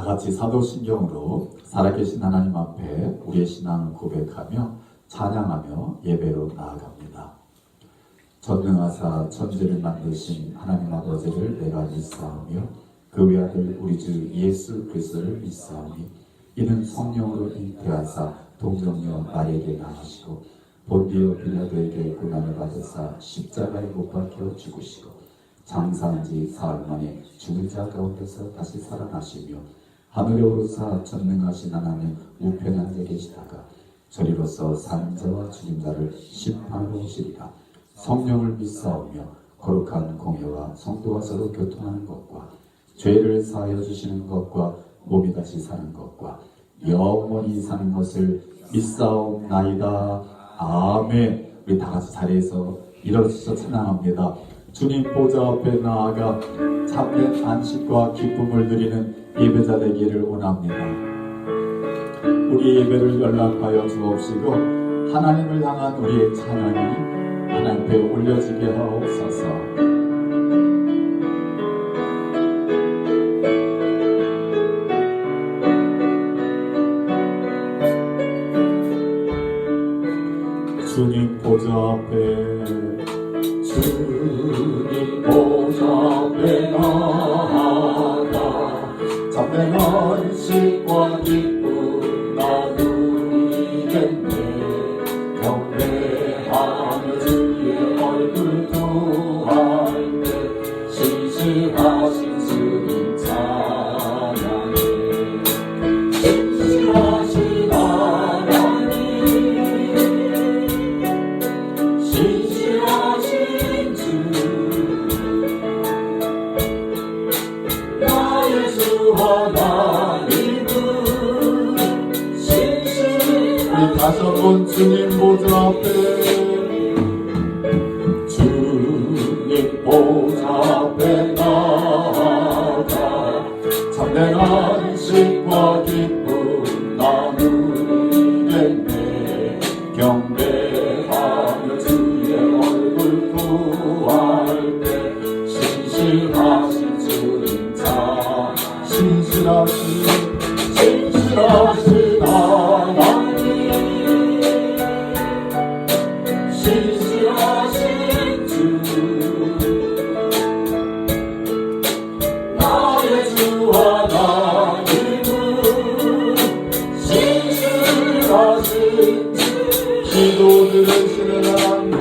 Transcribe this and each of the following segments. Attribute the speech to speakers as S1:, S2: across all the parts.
S1: 다 같이 사도신경으로 살아계신 하나님 앞에 우리의 신앙을 고백하며 찬양하며 예배로 나아갑니다. 전능하사 천지를 만드신 하나님 아버지를 내가 믿사오며 그 외아들 우리 주 예수 그리스도를 믿사오니 이는 성령으로 잉태하사 동정녀 마리아에게 나시고 본디오 빌라도에게 고난을 받으사 십자가에 못 박혀 죽으시고 장사한 지 사흘 만에 죽은 자 가운데서 다시 살아나시며 하늘에 오르사 전능하신 하나님 우편한 데 계시다가 저리로서 사는 자와 죽은 자를 심판하러 오시리라. 성령을 믿사오며 거룩한 공회와 성도와 서로 교통하는 것과 죄를 사하여 주시는 것과 몸이 다시 사는 것과 영원히 사는 것을 믿사옵나이다. 아멘. 우리 다 같이 자리에서 일어서서 찬양합니다. 주님 보좌 앞에 나아가 참된 안식과 기쁨을 누리는 예배자 되기를 원합니다. 우리 예배를 연락하여 주옵시고 하나님을 향한 우리의 찬양이 하나님 앞에 올려지게 하옵소서. 주님 보좌 앞에 주님 보좌 앞에 나아가 참된 안식과 기쁨 나누리겠네. 경배하며 주의 얼굴 구할 때 신실하신 주님 찬양해. 신실하신 하나님 신실하신 주 나의 주 하나님은 신실하신 우리 다시 한번 주님 보좌 앞에 주님 보좌 앞에 나아가 참된 안식과 기쁨 나누겠네. 경배하며 주의 얼굴 구할 때 신실하신 주님 자 신실하신 하나님 신실하신 주 나의 주 하나님은 신실하신 주 기도 들으시는 하나님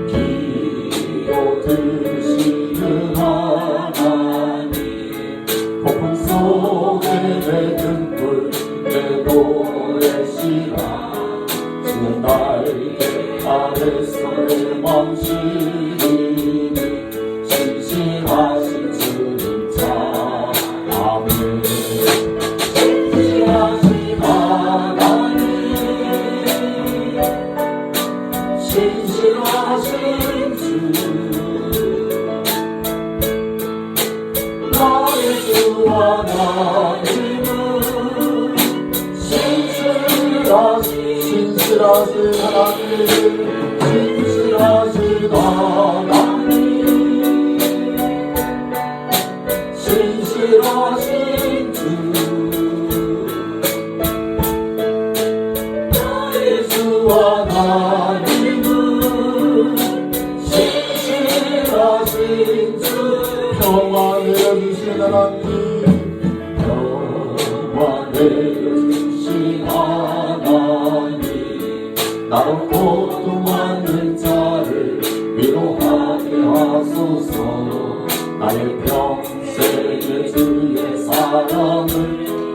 S1: 기도 들으시는 하나님 폭풍 속에 내 등불 내 노래시라 주는 날개 아래서의 망치니 신실하신 주님 자 아멘. 신실하신 하나님 신실하신 주 나의 주 하나님은 신실하신 하나님 신실하신 하나님 신실하신 주 나의 주 하나님은 신실하신 주 평화 내려주신 하나님 평화 내려주신 하나님 나로 고통하는 자를 위로하게 하소서. 나의 평생의 주의 사랑을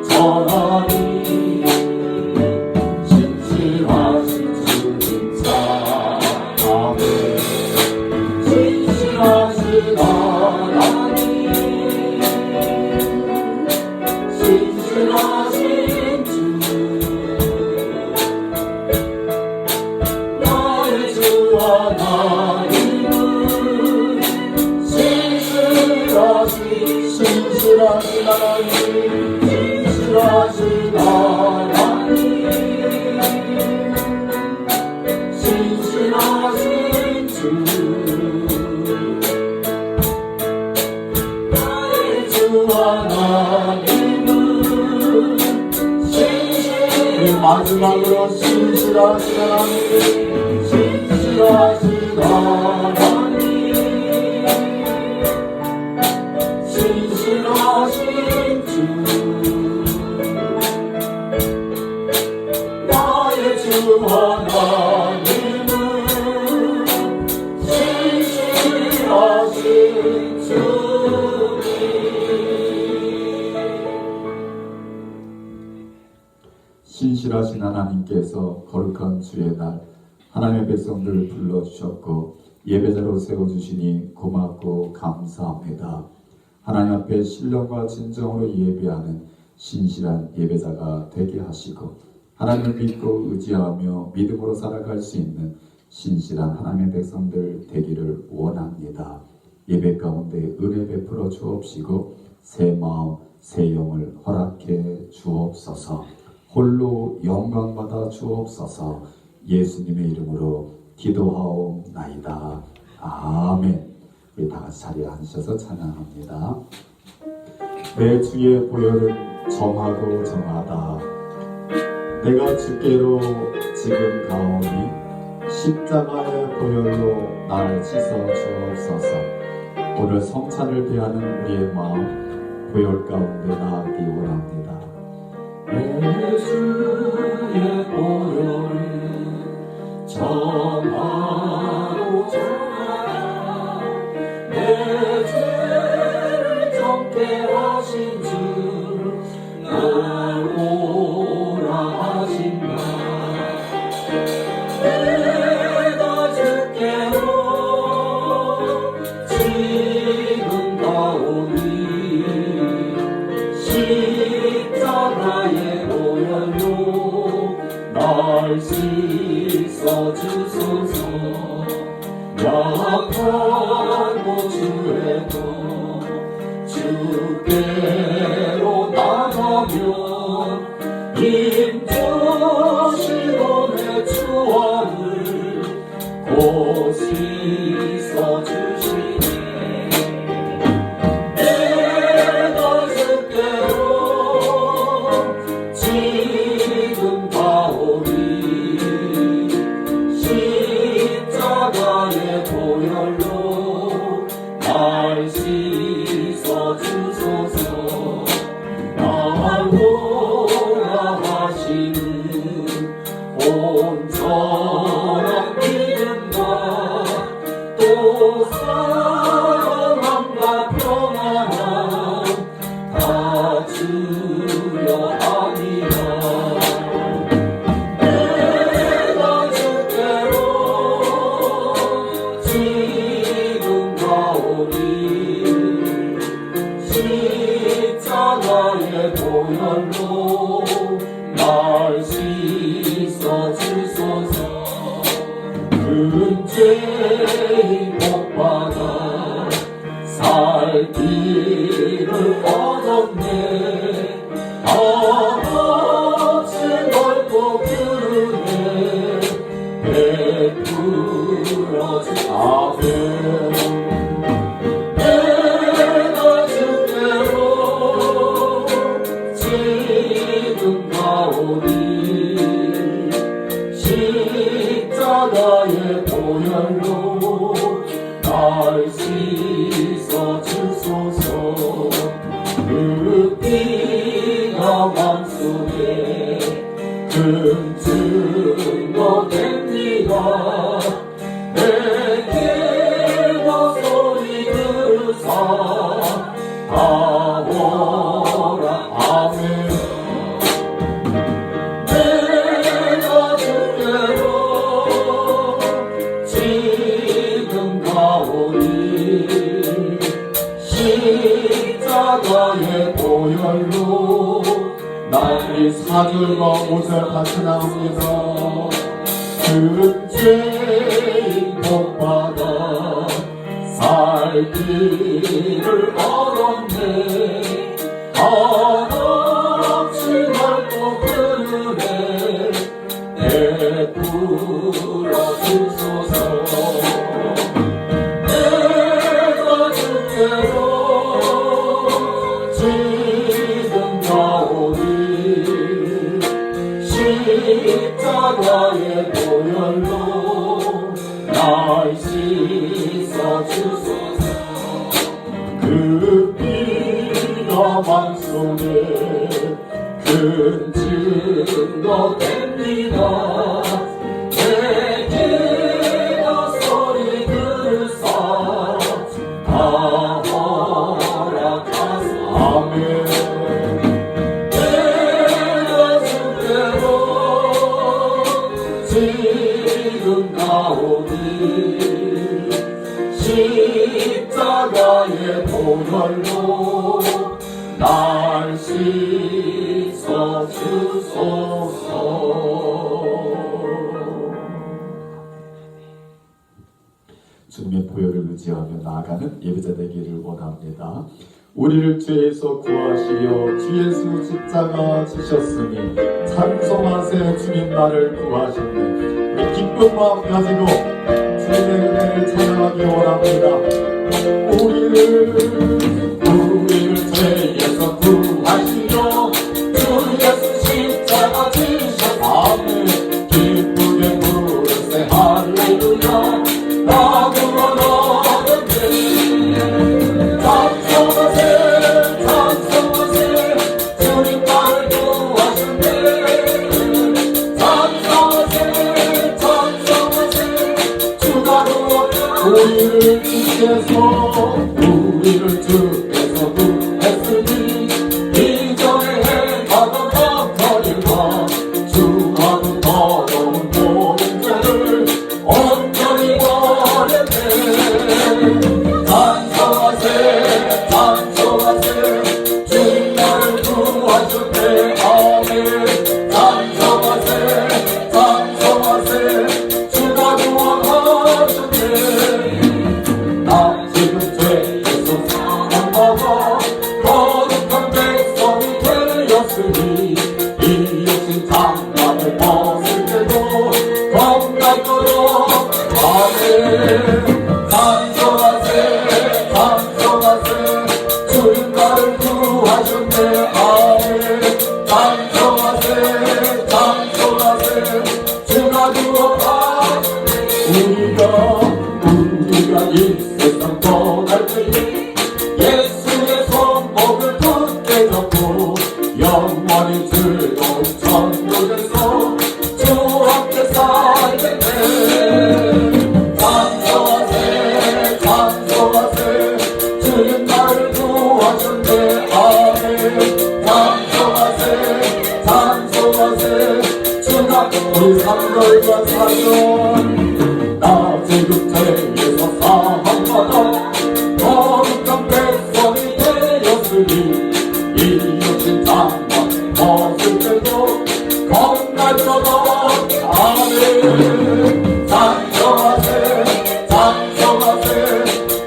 S1: 전하니 신실하신 주님 자 아멘. 신실하신 하나님 신실하신 주 나의 주 하나님은 신실하신 하나님 신실하신 하나님 신실하신 주 나의 주 하나님은 마지막으로 신실하신 하나님, 신실하신 하나님, 신실하신 주, 나의 주 하나님은 신실하신 주님. 신실하신 하나님께서 거룩한 주의 날 하나님의 백성들을 불러주셨고 예배자로 세워주시니 고맙고 감사합니다. 하나님 앞에 신령과 진정으로 예배하는 신실한 예배자가 되게 하시고 하나님을 믿고 의지하며 믿음으로 살아갈 수 있는 신실한 하나님의 백성들 되기를 원합니다. 예배 가운데 은혜 베풀어 주옵시고 새 마음 새 영을 허락해 주옵소서. 홀로 영광받아 주옵소서. 예수님의 이름으로 기도하옵나이다. 아멘. 우리 다 같이 자리에 앉으셔서 찬양합니다. 내 주의 보혈은 정하고 정하다. 내가 주께로 지금 가오니 십자가의 보혈로 날 씻어 주옵소서. 오늘 성찬을 대하는 우리의 마음 보혈 가운데 나아가기 원합니다. 내 주의 보혈은 정하고 정하다. 내 죄를 정케 하신 주 날 오라 하신다. 내가 주께로 지금 가오니 십자가의 보혈로 날 씻어 주소서. 약하고 주에도 주께로 나가며 힘주시고 내 추억을 곧 씻어 주시네. 내가 주께로 지금 가오니 십자가의 보혈로 날 씻어 주소서. 날 오라 하시는 온전한 믿음과 또 사랑함과 평안함 다 주려 하니라. 내가 주께로 지금 가오니 십자가의 보혈로 날 씻어 주소서. 큰 죄인 복받아 살 길을 얻었네. 아버지 넓고 푸르네 베풀어 주. 아멘. 내가 주께로 지금 가오니 십자가의 보혈로 날 씻어 주소서. 그 피가 맘속에 금증거 됩니다. 내게로 소리 들으사 나오라. 아멘. 내가 주께로 지금 가오니 십자가의 보혈로 나의 4절과 5절 같이 나옵니다. 그 죄인 복받아 살 길을 얻었네. 한없이 넓고 푸르네 베풀어 주소서. 내가 주께로 지금 가오니 십자가의 십자가의 보혈로 날 씻어주소서. 그 피가 만손에 큰 증거 됩니다. 내 기도 소리 들으사 다 허락하사. 아멘. 내가 주대로 지금 나오니 십자가의 보혈로 날 씻어주소서. 주님의 보혈을 의지하며 나아가는 예배자 되기를 원합니다. 우리를 죄에서 구하시려 주 예수 십자가 지셨으니 찬송하세. 주님 나를 구하셨네. 우리 기쁜 마음 가지고 주님의 은혜를 찬양하기 원합니다. 우리를 죄에서 구하시려 주 예수 십자가 지셨으니 아멘. 기쁘게 부르세 할렐루야. 나 구원하는데 찬송하세 찬송하세. 주님 나를 구하셨네. 찬송하세 찬송하세. 주가 구원하셨네. 우리를 주께서 구했으니 이전에 행하던 악하일과 주와는 더러운 모든 죄를 온전히 버렸네. 찬송하세 찬송하세. 주님 나를 구하셨네. 아멘. 찬송하세 찬송하세. 주가 구원하셨네. 나 지금 죄에서 사함받아 거룩한 백성이 되었으니 이 육신 장막을 벗을 때도 건강으로 아멘. 찬송하세 찬송하세. 주님 나를 구하셨네. 아멘. 찬송하세 찬송하세. 주가 구원하셨네. 우리가 이 세상 떠날 때에 예수의 손목을 굳게 잡고 영원히 즐거운 천국에서 주 함께 살겠네. 찬송하세 찬송하세. 주님 나를 구하셨네. 아멘. 찬송하세 찬송하세. 주가 우리 상절과 사전 나 지금 죄에서 사함받아 거룩한 백성이 되었으니 이 육신 장막 벗을 때도 건강처럼 아멘. 찬송하세 찬송하세.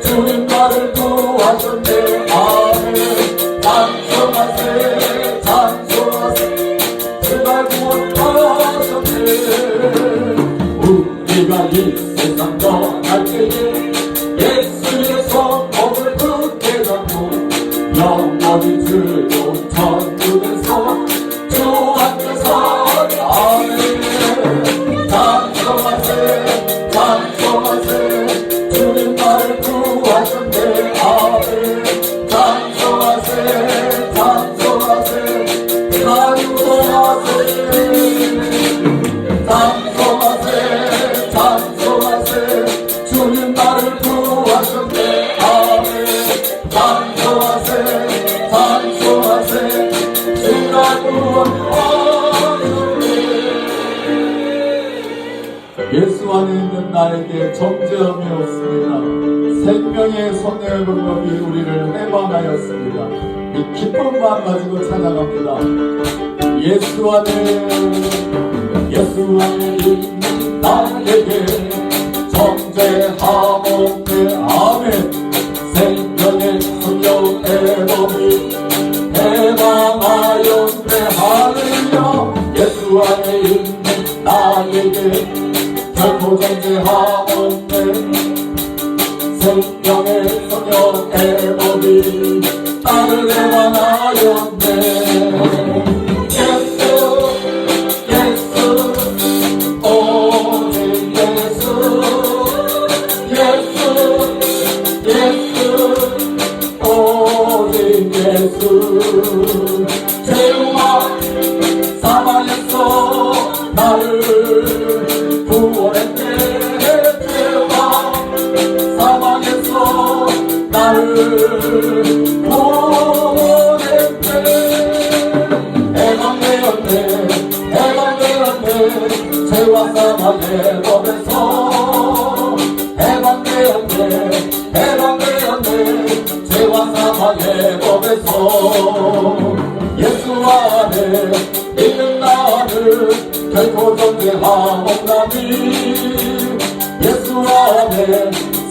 S1: 주님 나를 구하셨네. 아멘. 찬송하세 찬송하세. 주가 구원하셨네. 우리가 이 세상 떠날 때에 예수의 손목을 굳게 잡고 영원히 즐거운 천국에서 주 함께 살게. 아멘. 찬송하세 찬송하세. 주님 나를 구하셨네. 아멘. 찬송하세 찬송하세. 나를 구원하세. 찬송하세 찬송하세. 주님 나를 구하셨네. 아멘. 찬송하세 찬송하세. 주가 구원하셨네. 예수 안에 있는 나에게 정죄함이 없습니다. 생명의 성령의 능력이 우리를 해방하였습니다. 이 기쁜 마음 가지고 찬양합니다. 예수 안에 있는 나에게 정죄함 없네. 아멘. 생명의 성령의 법이 해방하였네. 할렐루야. 예수 안에 있는 나에게 결코 정죄함 없네. 생명의 성령의 법이 나를 해방하였네. 예수 죄와 사망의 법에서 해방되었네 해방되었네 죄와 사망의 법에서 예수 안에 믿는 나는 결코 존재하옵나니 예수 안에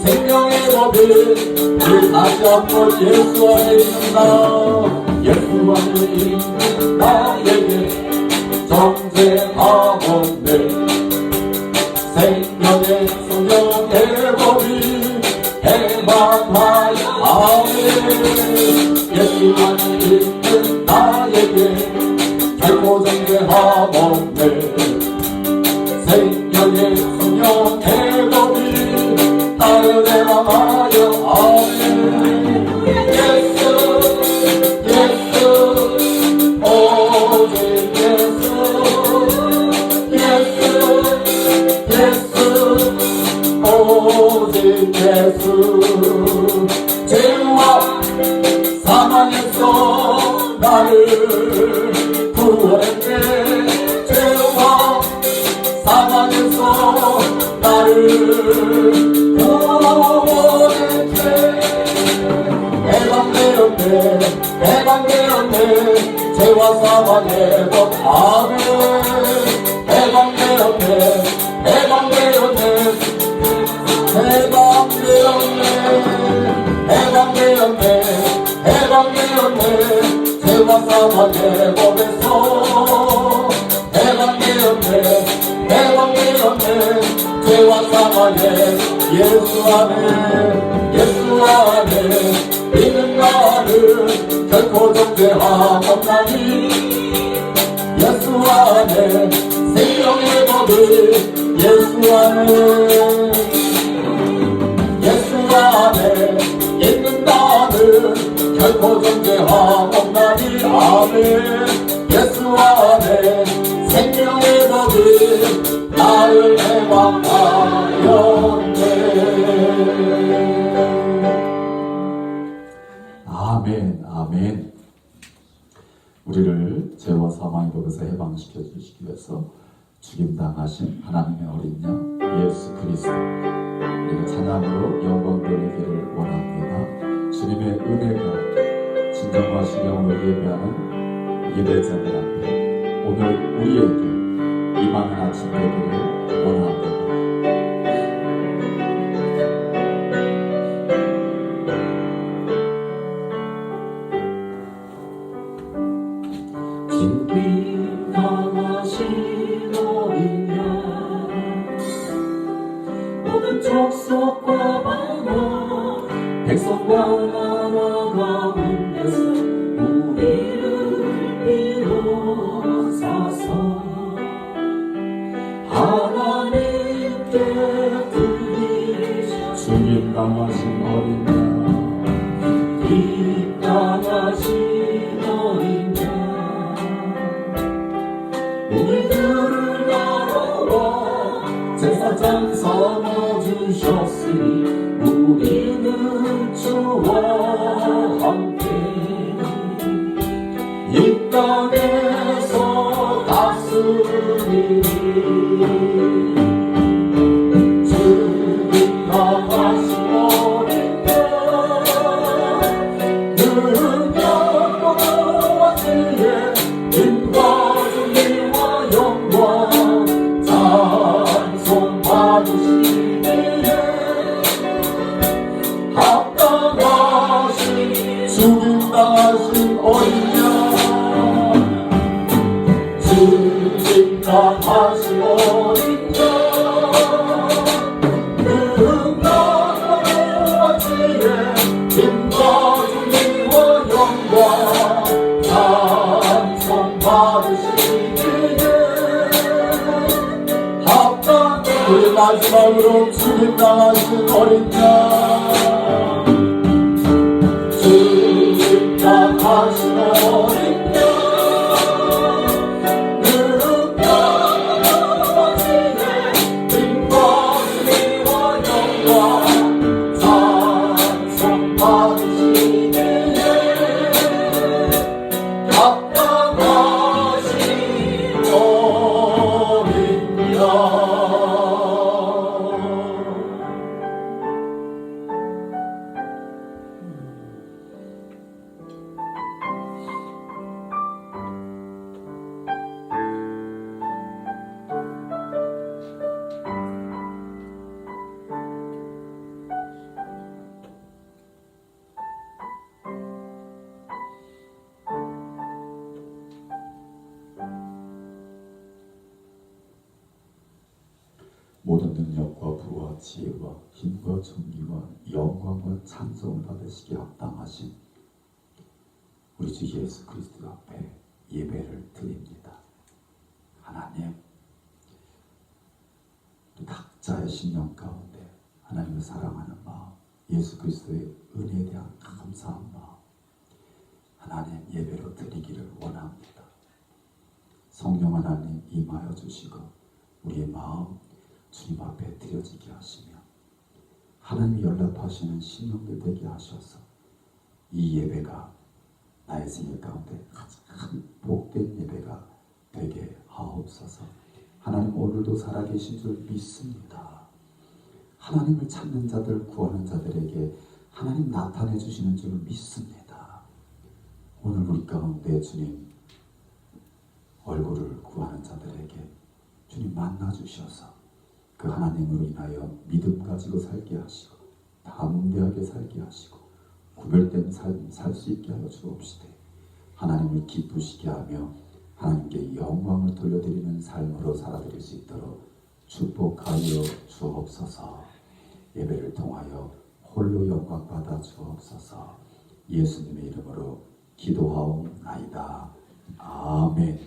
S1: 생명의 법이 늘 다시 한번 예수 안에 있는다 예수 안에 있는 나에게 정죄하옵네 생명의 성령의 법이 해방하여 아멘 예수 안에 있는 나에게 결코 정죄하옵네 생명의 성령의 법이 나를 해방하여 아멘 예수 예수 오직 예수 예수 오직 예수 죄와 사망에서 나를 구원했네 죄와 사망에서 나를 구원했네 해방되었네 해방되었네 죄와 사망의 법 아멘 해방되었네 해방되었네 해방되었네 해방되었네 해방되었네 죄와 사망의 법에서 해방되었네 해방되었네 죄와 사망의 예수 안에 믿는 나를 결코 존재하옵나니 예수 안에 생명의 법이 예수 안에 있는 나는 결코 존재하옵나니 아멘 예수 안에 생명의 법이 나를 해방하였네 아멘 아멘 우리를 죄와 사망의 법에서 해방시켜 주시기 위해서 죽임당하신 하나님의 어린 양 예수 그리스도 우리가 찬양으로 영광 돌리기를 원합니다. 주님의 은혜가 진정하신 영으로 예배하는 예배자들 앞에 오늘 우리에게 임하는 아침 되기를 원합니다.
S2: 진귀당하신 어린 양 모든 족속과 방언 백성과 나라 가운데서 우리를 비로소서 하나님께 드리자
S1: 죽임당하신 어린 양
S2: 입당하신 어린 양 우리들을 나라와 제사장 삼아주셨으니 우리는 주와 함께 이 땅에서 다스리니 죽임당하신 어린 양 능력과 지혜 힘과 존귀와 영광 찬송 받으시기에 합당하신 죽임당하신 어린 양 죽임당하신 어린 양 능력과 지혜 힘과 존귀와 영광 찬송 받으시기에 합당 우리 마지막으로 죽임당하신 어린 양 죽임당하신 어린 양 능력과 지혜 힘과 존귀와 영광 찬송 받으시기에 합당하신 어린 양
S1: 지혜와 힘과 존귀와 영광과 찬송을 받으시기에 합당하신 우리 주 예수 그리스도 앞에 예배를 드립니다. 하나님, 우리 각자의 심령 가운데 하나님을 사랑하는 마음, 예수 그리스도의 은혜에 대한 감사한 마음, 하나님 예배로 드리기를 원합니다. 성령 하나님 임하여 주시고 우리의 마음 주님 앞에 드려지게 하시며 하나님이 연락하시는 심령들 되게 하셔서 이 예배가 나의 생일 가운데 가장 복된 예배가 되게 하옵소서. 하나님 오늘도 살아계신 줄 믿습니다. 하나님을 찾는 자들, 구하는 자들에게 하나님 나타내 주시는 줄 믿습니다. 오늘 우리 가운데 주님 얼굴을 구하는 자들에게 주님 만나 주셔서 그 하나님으로 인하여 믿음 가지고 살게 하시고 담대하게 살게 하시고 구별된 삶 살 수 있게 하여 주옵시되 하나님을 기쁘시게 하며 하나님께 영광을 돌려드리는 삶으로 살아드릴 수 있도록 축복하여 주옵소서. 예배를 통하여 홀로 영광 받아 주옵소서. 예수님의 이름으로 기도하옵나이다. 아멘.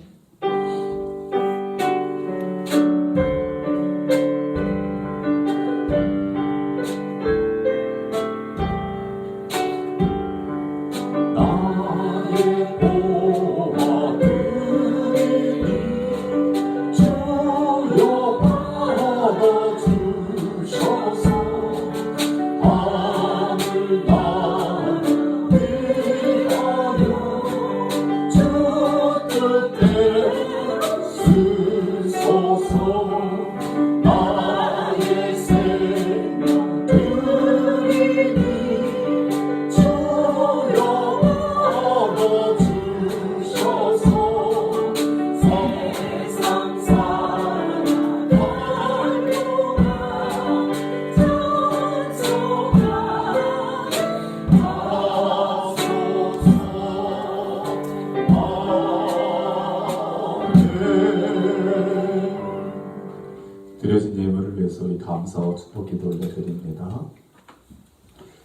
S1: 드려진 예물을 위해서 우리 감사와 축복 기도 올려드립니다.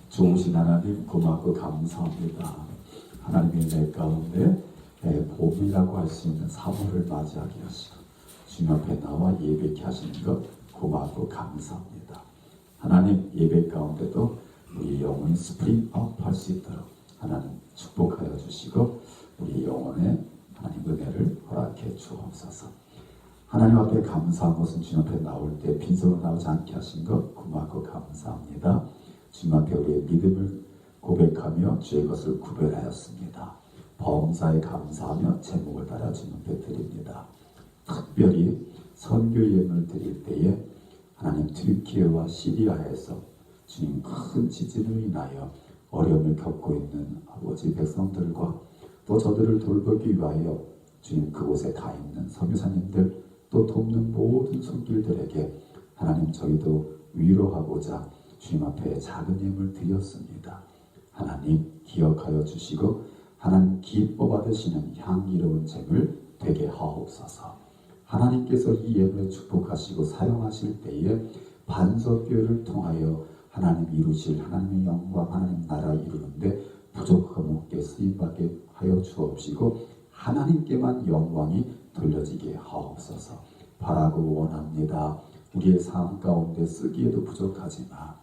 S1: 좋으신 하나님 고맙고 감사합니다. 하나님의 내 가운데 봄이라고 할 수 있는 3월을 맞이하게 하시고 주님 앞에 나와 예배케 하시는 것 고맙고 감사합니다. 하나님 예배 가운데도 우리 영혼이 스프링업 할 수 있도록 하나님 축복하여 주시고 우리 영혼에 하나님 은혜를 허락해 주옵소서. 하나님 앞에 감사한 것은 주님 앞에 나올 때 빈손으로 나오지 않게 하신 것 고맙고 감사합니다. 주님 앞에 우리의 믿음을 고백하며 주의 것을 구별하였습니다. 범사에 감사하며 제목을 따라 주님 앞에 드립니다. 특별히 선교 예물을 드릴 때에 하나님 튀르키예와 시리아에서 주님 큰 지진으로 인하여 어려움을 겪고 있는 아버지 백성들과 또 저들을 돌보기 위하여 주님 그곳에 가 있는 선교사님들 또 돕는 모든 손길들에게 하나님 저희도 위로하고자 주님 앞에 작은 예물 드렸습니다. 하나님 기억하여 주시고 하나님 기뻐 받으시는 향기로운 재물 되게 하옵소서. 하나님께서 이 예물을 축복하시고 사용하실 때에 반석교회를 통하여 하나님 이루실 하나님의 영광 하나님 나라 이루는데 부족함 없게 쓰임받게 하여 주옵시고 하나님께만 영광이 돌려지게 하옵소서. 바라고 원합니다. 우리의 삶 가운데 쓰기에도 부족하지만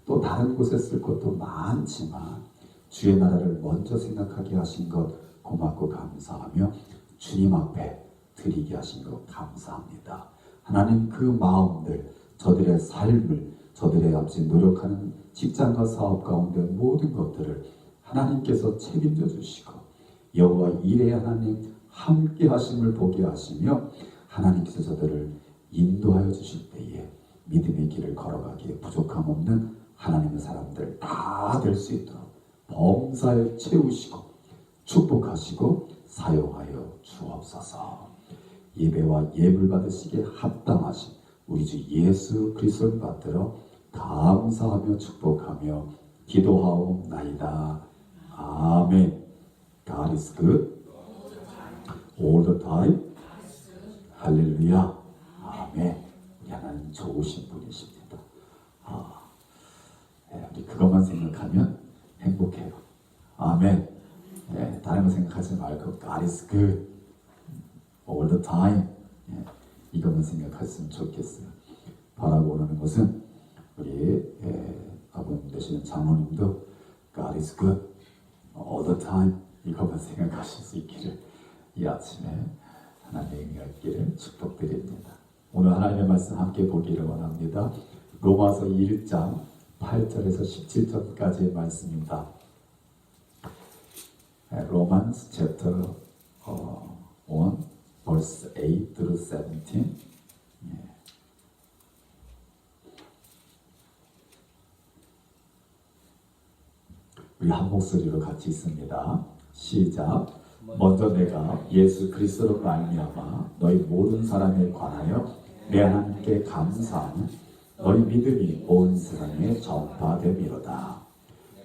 S1: 또 다른 곳에 쓸 것도 많지만 주의 나라를 먼저 생각하게 하신 것 고맙고 감사하며 주님 앞에 드리게 하신 것 감사합니다. 하나님 그 마음들 저들의 삶을 저들의 앞서 노력하는 직장과 사업 가운데 모든 것들을 하나님께서 책임져 주시고 여호와 일의 하나님 함께 하심을 보게 하시며 하나님께서 저들을 인도하여 주실 때에 믿음의 길을 걸어가기에 부족함 없는 하나님의 사람들 다 될 수 있도록 범사에 채우시고 축복하시고 사용하여 주옵소서. 예배와 예물 받으시기에 합당하신 우리 주 예수 그리스도를 받들어 감사하며 축복하며 기도하옵나이다. 아멘. God is good all the time. 할렐루야. 아멘. 우리 하나님 좋으신 분이십니다. 우리 그것만 생각하면 행복해요. 아멘. 다른 거 생각하지 말고 God is good all the time. 이것만 생각했으면 좋겠어요. 바라고 원하는 것은 우리 아버님 되시는 장로님도 God is good all the time 이것만 생각하실 수 있기를 이 아침에 하나님의 의미가 있기를 축복드립니다. 오늘 하나님의 말씀 함께 보기를 원합니다. 로마서 1장 8절에서 17절까지의 말씀입니다. Romans chapter 1 verse 8 through 17. 우리 한 목소리로 같이 있습니다. 시작. 먼저 내가 예수 그리스도로 말미암아 너희 모든 사람에 관하여 내 하나님께 감사하는 너희 믿음이 온 세상에 전파됨이로다.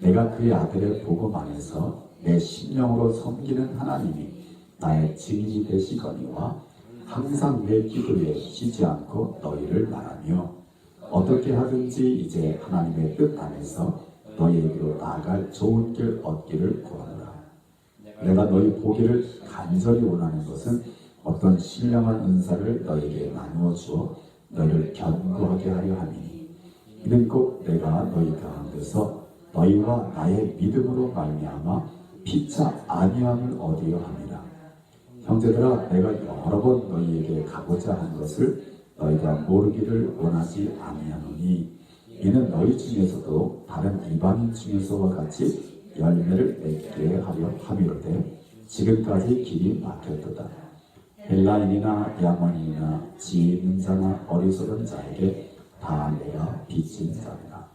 S1: 내가 그의 아들의 복음 안에서 내 심령으로 섬기는 하나님이 나의 증인이 되시거니와 항상 내 기도에 쉬지 않고 너희를 말하며 어떻게 하든지 이제 하나님의 뜻 안에서 너희에게로 나아갈 좋은 길 얻기를 구하노라. 내가 너희 보기를 간절히 원하는 것은 어떤 신령한 은사를 너희에게 나누어 주어 너희를 견고하게 하려 함이니 이는 곧 내가 너희 가운데서 너희와 나의 믿음으로 말미암아 피차 안위함을 얻으려 함이라. 형제들아, 내가 여러 번 너희에게 가고자 한 것을 너희가 모르기를 원하지 아니하노니 이는 너희 중에서도 다른 이방인 중에서와 같이 열매를 맺게 하려 함이로되 지금까지 길이 막혔도다. 헬라인이나 야만인이나 지혜 있는 자나 어리석은 자에게 다 내가 빚진 자니라.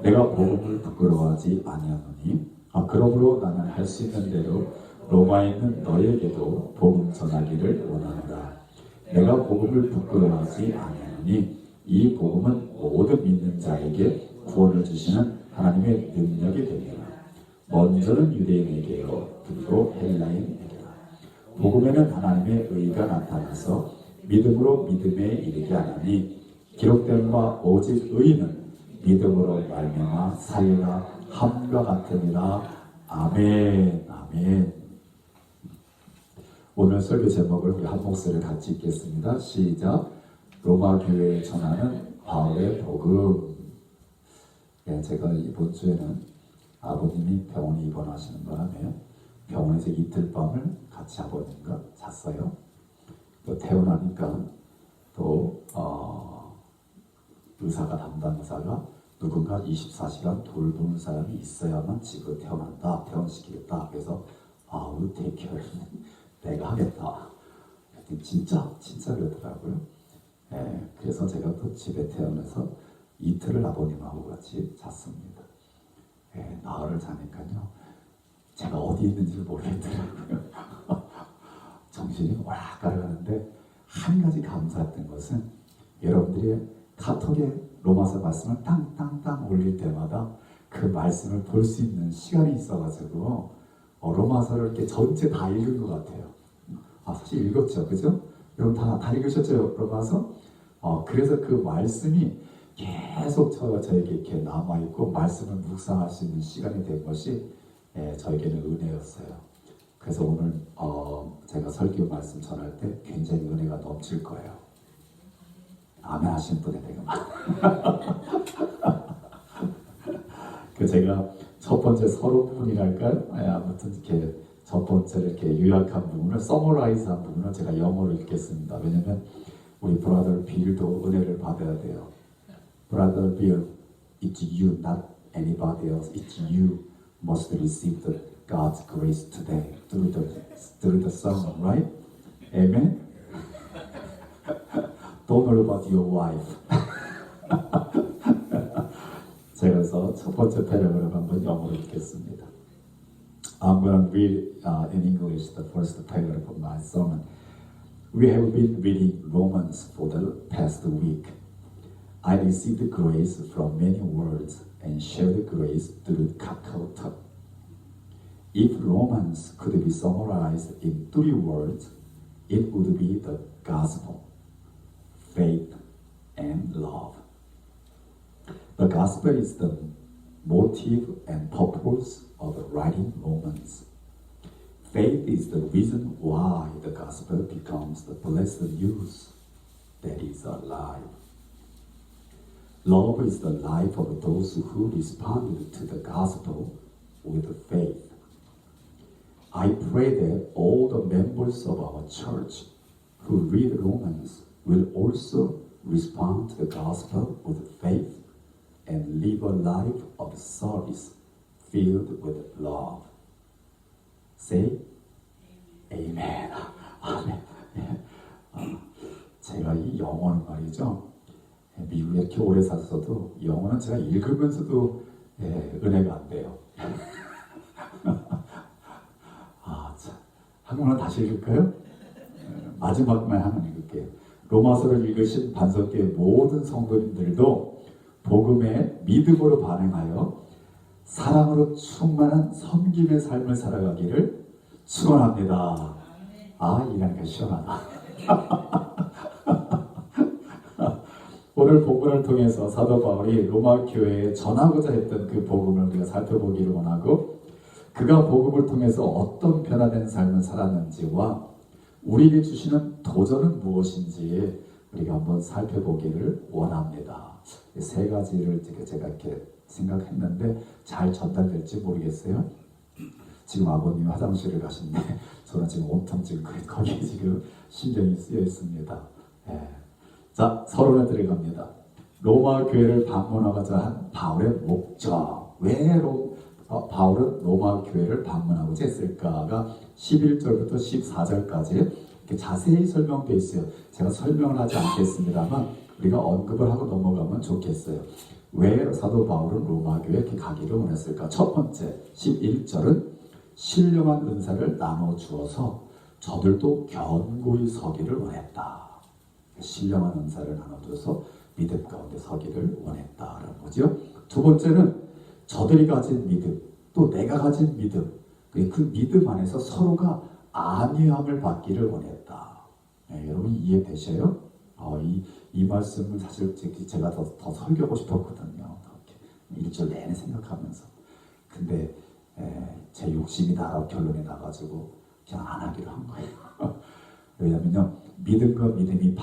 S1: 내가 복음을 부끄러워하지 아니하노니 그러므로 나는 할 수 있는 대로 로마에 있는 너에게도 복음 전하기를 원하노라. 내가 복음을 부끄러워하지 아니하노니 이 복음은 모든 믿는 자에게 구원을 주시는 하나님의 능력이 되니라. 먼저는 유대인에게요 그리고 헬라인에게라. 복음에는 하나님의 의가 나타나서 믿음으로 믿음에 이르게 하나니 기록된 바 오직 의인은 믿음으로 말미암아 살리라 함과 같으니라. 아멘. 아멘. 오늘 설교 제목을 우리 한 목소리를 같이 읽겠습니다. 시작. 로마 교회에 전하는 바울의 복음. 제가 이번 주에는 아버님이 병원에 입원하시는 바람에 병원에서 이틀 밤을 같이 아버님과 잤어요. 또 태어나니까 또 의사가 담당 의사가 누군가 24시간 돌보는 사람이 있어야만 집으로 퇴원시키겠다. 그래서 우리 데이케어를 내가 하겠다. 그랬더니 진짜 그러더라고요. 그래서 제가 또 집에 태어나서 이틀을 아버님하고 같이 잤습니다. 나흘을 자니까요. 제가 어디 있는지를 모르겠더라고요. 정신이 오락가락하는데 한 가지 감사했던 것은 여러분들이 카톡에 로마서 말씀을 땅땅땅 올릴 때마다 그 말씀을 볼 수 있는 시간이 있어가지고 로마서를 이렇게 전체 다 읽은 것 같아요. 사실 읽었죠, 그죠? 여러분 다 읽으셨죠, 로마서? 그래서 그 말씀이 계속 저에게 이렇게 남아있고 말씀을 묵상할 수 있는 시간이 된 것이 저에게는 은혜였어요. 그래서 오늘 제가 설교 말씀 전할 때 굉장히 은혜가 넘칠 거예요. 아멘 하시는 분에 내가 제가 첫 번째 서론문이랄까요? 아무튼 이렇게 첫 번째 이렇게 요약한 부분을 서머라이즈한 부분을 제가 영어로 읽겠습니다. 왜냐면 우리 브라더 빌도 은혜를 받아야 돼요. Brother Bill, it's you, not anybody else. It's you must receive the God's grace today through the sermon, right? Amen. Don't worry about your wife. 제가 그래서 첫 번째 패러그래프 한번 영어로 읽겠습니다. I'm going to read in English the first paragraph of my sermon. We have been reading Romans for the past week. I received grace from many words and shared grace through KakaoTalk. If Romans could be summarized in 3 words, it would be the gospel, faith, and love. The gospel is the motive and purpose of writing Romans. Faith is the reason why the gospel becomes the blessed news that is alive. Love is the life of those who responded to the gospel with faith. I pray that all the members of our church who read Romans will also respond to the gospel with faith and live a life of service filled with love. Say Amen. 아멘. 제가 이 영어는 말이죠. 미국에 이렇게 오래 살았어도 영어는 제가 읽으면서도 은혜가 안 돼요. 참. 한국말 다시 읽을까요? 마지막만 하나 읽을게요. 로마서를 읽으신 반석교의 모든 성도님들도 복음에 믿음으로 반응하여 사랑으로 충만한 섬김의 삶을 살아가기를 축원합니다. 이러니까 시원하다. 오늘 본문을 통해서 사도 바울이 로마 교회에 전하고자 했던 그 복음을 우리가 살펴보기를 원하고, 그가 복음을 통해서 어떤 변화된 삶을 살았는지와 우리에게 주시는 도전은 무엇인지 우리가 한번 살펴보기를 원합니다. 세 가지를 제가 이렇게 생각했는데 잘 전달될지 모르겠어요. 지금 아버님이 화장실을 가신데 저는 지금 온통 지금 거기에 지금 신경이 쓰여 있습니다. 자, 서론에 들어갑니다. 로마 교회를 방문하고자 한 바울의 목적. 왜 바울은 로마 교회를 방문하고자 했을까가 11절부터 14절까지 이렇게 자세히 설명되어 있어요. 제가 설명을 하지 않겠습니다만 우리가 언급을 하고 넘어가면 좋겠어요. 왜 사도 바울은 로마 교회에 이렇게 가기를 원했을까? 첫 번째, 11절은 신령한 은사를 나눠 주어서 저들도 견고히 서기를 원했다. 신령한 은사를 나눠줘서 믿음 가운데 서기를 원했다라는 거죠. 두 번째는 저들이 가진 믿음, 또 내가 가진 믿음, 그 믿음 안에서 서로가 안위함을 받기를 원했다. 여러분 이해되셔요? 이 말씀을 사실 제가 더 설교하고 싶었거든요. 이렇게 1절 내내 생각하면서. 근데 제 욕심이 나라 결론이 나가지고 그냥 안 하기로 한 거예요. 왜냐면요, 믿음과 믿음이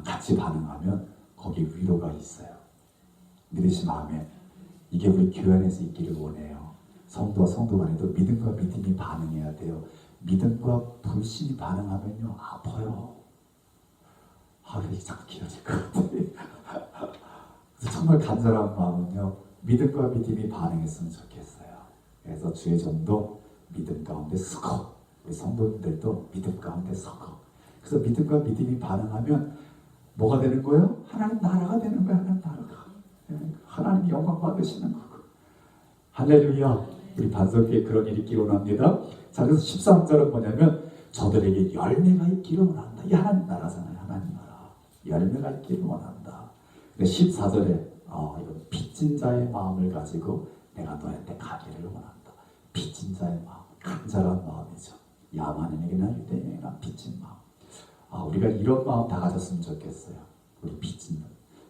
S1: 같이 반응하면 거기에 위로가 있어요. 믿으시면 아멘. 이게 우리 교회 안에서 있기를 원해요. 성도와 성도 간에도 믿음과 믿음이 반응해야 돼요. 믿음과 불신이 반응하면요, 아파요. 이게 자꾸 길어질 것 같아요. 그래서 정말 간절한 마음은요, 믿음과 믿음이 반응했으면 좋겠어요. 그래서 주의 종도 믿음 가운데 서고, 우리 성도님들도 믿음 가운데 서고. 그래서 믿음과 믿음이 반응하면 뭐가 되는 거예요? 하나님 나라가 되는 거예요. 하나님 나라가. 하나님이 영광 받으시는 거고. 할렐루야. 우리 반석교에 그런 일이 있기를 원합니다. 자, 그래서 13절은 뭐냐면 저들에게 열매가 있기를 원한다. 이 하나님 나라잖아요. 하나님 나라. 열매가 있기를 원한다. 14절에 이건 빚진 자의 마음을 가지고 내가 너한테 가기를 원한다. 빚진 자의 마음, 간절한 마음이죠. 야만인에게나 유대인에게나 빚진 마음. 우리가 이런 마음 다 가졌으면 좋겠어요. 우리 빚진,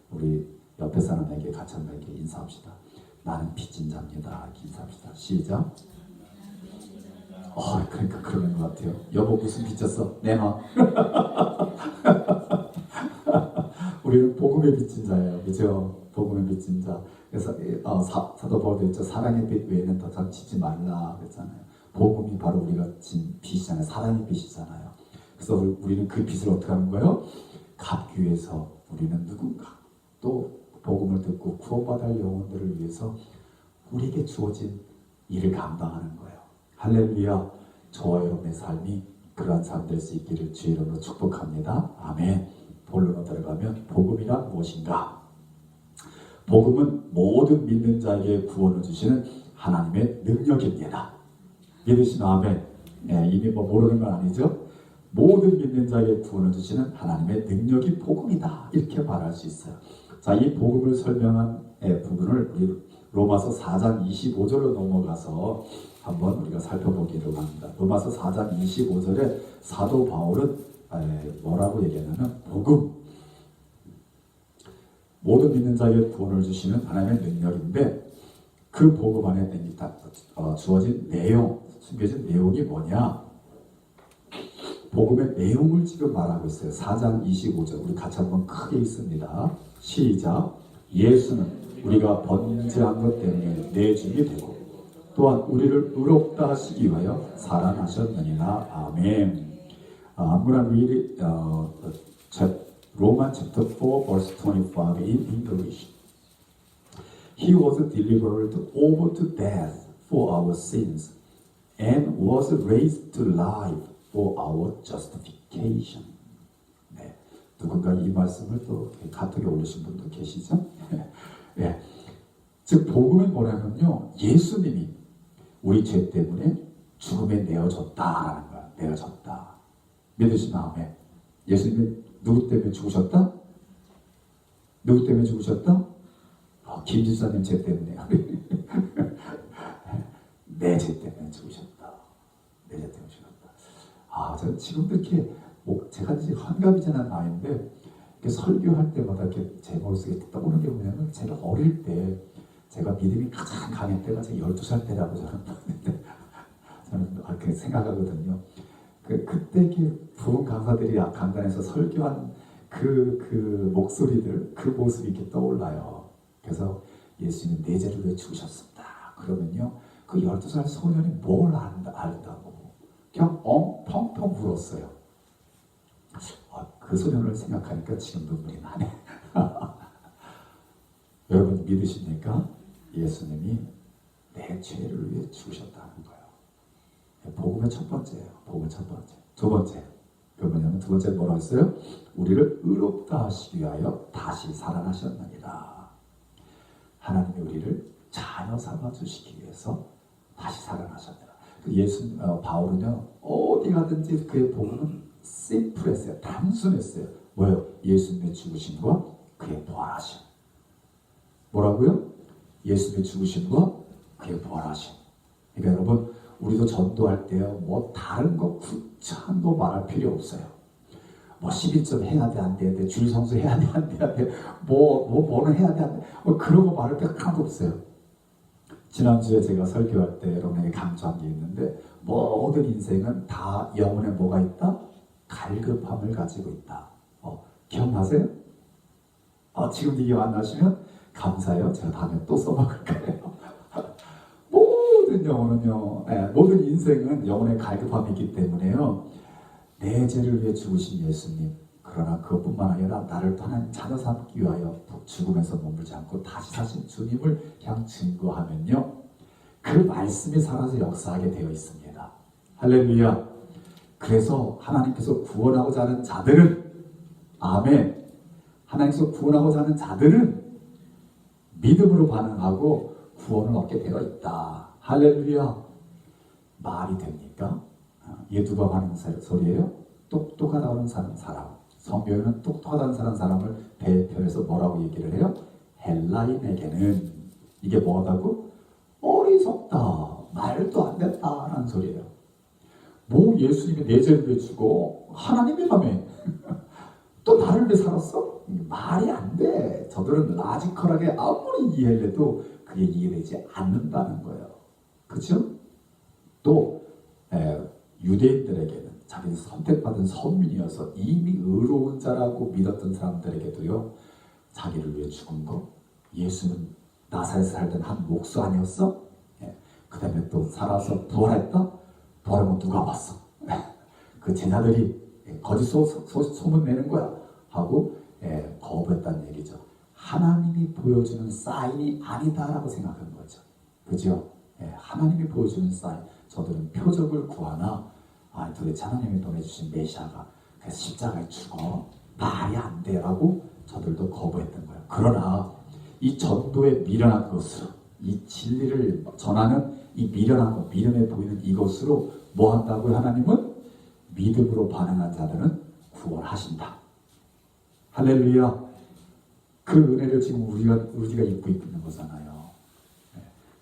S1: 우리 옆에 사람에게 같이 한번 이렇게 인사합시다. 나는 빚진 자입니다. 이렇게 인사합시다. 시작. 그러니까 그러는 것 같아요. 여보 무슨 빚졌어? 내 마음. 우리는 복음의 빚진 자예요. 그죠? 복음의 빚진 자. 그래서 사도 바울도 있죠. 사랑의 빚 외에는 더 이상 짓지 말라 그랬잖아요. 복음이 바로 우리가 진 빚이잖아요. 사랑의 빚이잖아요. 그래서 우리는 그 빚을 어떻게 하는 거예요? 갚기 위해서 우리는 누군가 또 복음을 듣고 구원받을 영혼들을 위해서 우리에게 주어진 일을 감당하는 거예요. 할렐루야. 저와 여러분의 삶이 그러한 삶 될 수 있기를 주의 이름으로 축복합니다. 아멘. 본론으로 들어가면 복음이란 무엇인가? 복음은 모든 믿는 자에게 구원을 주시는 하나님의 능력입니다. 믿으시면 아멘. 이미 모르는 건 아니죠? 모든 믿는 자에게 구원을 주시는 하나님의 능력이 복음이다. 이렇게 말할 수 있어요. 자, 이 복음을 설명한 부분을 우리 로마서 4장 25절로 넘어가서 한번 우리가 살펴보기를 합니다. 로마서 4장 25절에 사도 바울은 뭐라고 얘기하냐면 복음, 모든 믿는 자에게 구원을 주시는 하나님의 능력인데 그 복음 안에 주어진 내용, 숨겨진 내용이 뭐냐? 복음의 내용을 지금 말하고 있어요. 4장 25절 우리 같이 한번 크게 읽습니다. 시작. 예수는 우리가 번제한 것 때문에 내죽이 되고 또한 우리를 의롭다 하시기 위하여 살아나셨느니라. 아멘. I'm going to read it, Romans chapter 4 verse 25 in English. He was delivered over to death for our sins and was raised to life for our justification. 네, 누군가 이 말씀을 또 카톡에 올리신 분도 계시죠? 네. 즉 복음이 뭐냐면요, 예수님이 우리 죄 때문에 죽음에 내어졌다라는 거야. 내어졌다. 믿으시면 아멘. 예수님이 누구 때문에 죽으셨다? 누구 때문에 죽으셨다? 김 집사님 죄 때문에. 내 죄 때문에 죽으셨다. 내 죄 때문에 죽었다. 저 지금도 이렇게 제가 이제 환갑이 지난 나이인데 이렇게 설교할 때마다 이렇게 제 머릿속에 떠오르는 게 뭐냐면 제가 어릴 때 제가 믿음이 가장 강할 때가 제가 12살 때라고 저는 그렇게 생각하거든요. 그때 이렇게 부흥 강사들이 강단에서 설교한 그 목소리들, 그 모습이 이렇게 떠올라요. 그래서 예수님이 내 죄를 왜 죽으셨습니다. 그러면요, 그 12살 소년이 뭘 안다고 그냥 펑펑 울었어요. 그 소년을 생각하니까 지금 눈물이 나네. 여러분 믿으십니까? 예수님이 내 죄를 위해 죽으셨다는 거예요. 복음의 첫 번째예요. 복음의 첫 번째. 두 번째. 그 뭐냐면 두 번째 뭐라고 했어요? 우리를 의롭다 하시기 위하여 다시 살아나셨느니라. 하나님이 우리를 자녀 삼아 주시기 위해서 다시 살아나셨느니라. 바울은요, 어디 가든지 그의 복음은 심플했어요. 단순했어요. 뭐예요? 예수님의 죽으심과 그의 부활하심. 뭐라고요? 예수님의 죽으심과 그의 부활하심. 그러니까 여러분, 우리도 전도할 때요, 뭐 다른 거 구차한 거 말할 필요 없어요. 뭐 11점 해야 돼, 안 돼야 돼, 주일 성수 해야 돼, 안 돼야 돼, 뭐는 해야 돼, 안 돼, 그런 거 말할 때 하나도 없어요. 지난주에 제가 설교할 때 여러분에게 강조한 게 있는데, 모든 인생은 다 영혼에 뭐가 있다? 갈급함을 가지고 있다. 기억나세요? 지금도 기억 안 나시면 감사해요. 제가 다음에 또 써먹을 거예요. 모든 영혼은요, 모든 인생은 영혼의 갈급함이 있기 때문에요, 내 죄를 위해 죽으신 예수님, 그러나 그것뿐만 아니라 나를 또 하나님 자녀 삼기 위하여 죽음에서 머물지 않고 다시 사신 주님을 그냥 증거하면요, 그 말씀이 살아서 역사하게 되어 있습니다. 할렐루야. 그래서 하나님께서 구원하고자 하는 자들은, 아멘, 하나님께서 구원하고자 하는 자들은 믿음으로 반응하고 구원을 얻게 되어 있다. 할렐루야. 말이 됩니까? 이게 누가 하는 소리예요? 똑똑하다는 사람. 성경에는 똑똑하다는 사람을 대표해서 뭐라고 얘기를 해요? 헬라인에게는 이게 뭐하다고? 어리석다, 말도 안 됐다라는 소리예요. 뭐 예수님이 내 죄를 위해 주고 하나님이라며 또 나를 위해 살았어? 말이 안 돼. 저들은 라지컬하게 아무리 이해를 해도 그게 이해되지 않는다는 거예요. 그렇죠? 또 유대인들에게는 자기는 선택받은 선민이어서 이미 의로운 자라고 믿었던 사람들에게도요, 자기를 위해 죽은 거, 예수는 나사렛에 살던 한 목수 아니었어? 그 다음에 또 살아서 부활했다? 부활하면 누가 봤어? 그 제자들이 거짓 소문 내는 거야 하고 거부했다는 얘기죠. 하나님이 보여주는 사인이 아니다라고 생각한 거죠. 그죠? 하나님이 보여주는 사인, 저들은 표적을 구하나 도대체 하나님이 보내주신 메시아가 그래서 십자가에 죽어 말이 안 돼라고 저들도 거부했던 거예요. 그러나 이 전도에 미련한 것으로, 이 진리를 전하는 이 미련한 것, 미련해 보이는 이것으로 뭐 한다고요? 하나님은 믿음으로 반응한 자들은 구원하신다. 할렐루야. 그 은혜를 지금 우리가 입고 있는 거잖아요.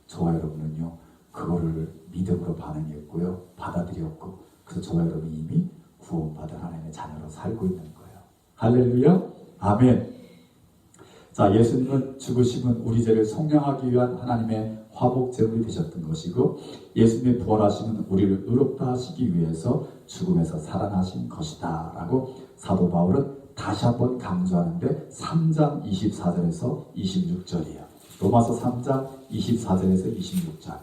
S1: 저와 여러분은요, 그거를 믿음으로 반응했고요, 받아들였고, 그래서 저와 여러분이 이미 구원받은 하나님의 자녀로 살고 있는 거예요. 할렐루야. 아멘. 자, 예수님은 죽으심은 우리 죄를 속량하기 위한 하나님의 화목제물이 되셨던 것이고 예수님의 부활하심은 우리를 의롭다 하시기 위해서 죽음에서 살아나신 것이다 라고 사도 바울은 다시 한번 강조하는데 3장 24절에서 26절이에요. 로마서 3장 24절에서 26절.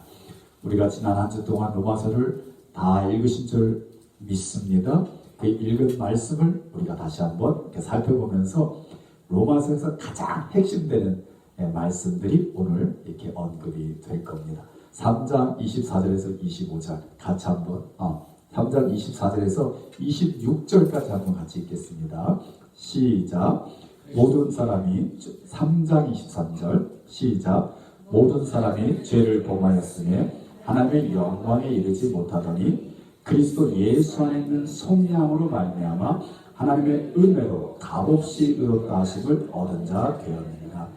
S1: 우리가 지난 한 주 동안 로마서를 다 읽으신 줄 믿습니다. 그 읽은 말씀을 우리가 다시 한번 이렇게 살펴보면서 로마서에서 가장 핵심되는 말씀들이 오늘 이렇게 언급이 될 겁니다. 3장 24절에서 25절 같이 한번 3장 24절에서 26절까지 한번 같이 읽겠습니다. 시작. 모든 사람이 3장 23절 시작. 모든 사람이 죄를 범하였으니 하나님의 영광에 이르지 못하더니 그리스도 예수 안에 있는 성령으로 말미암아 하나님의 은혜로 값없이 의롭다 하심을 얻은 자 되었느니라.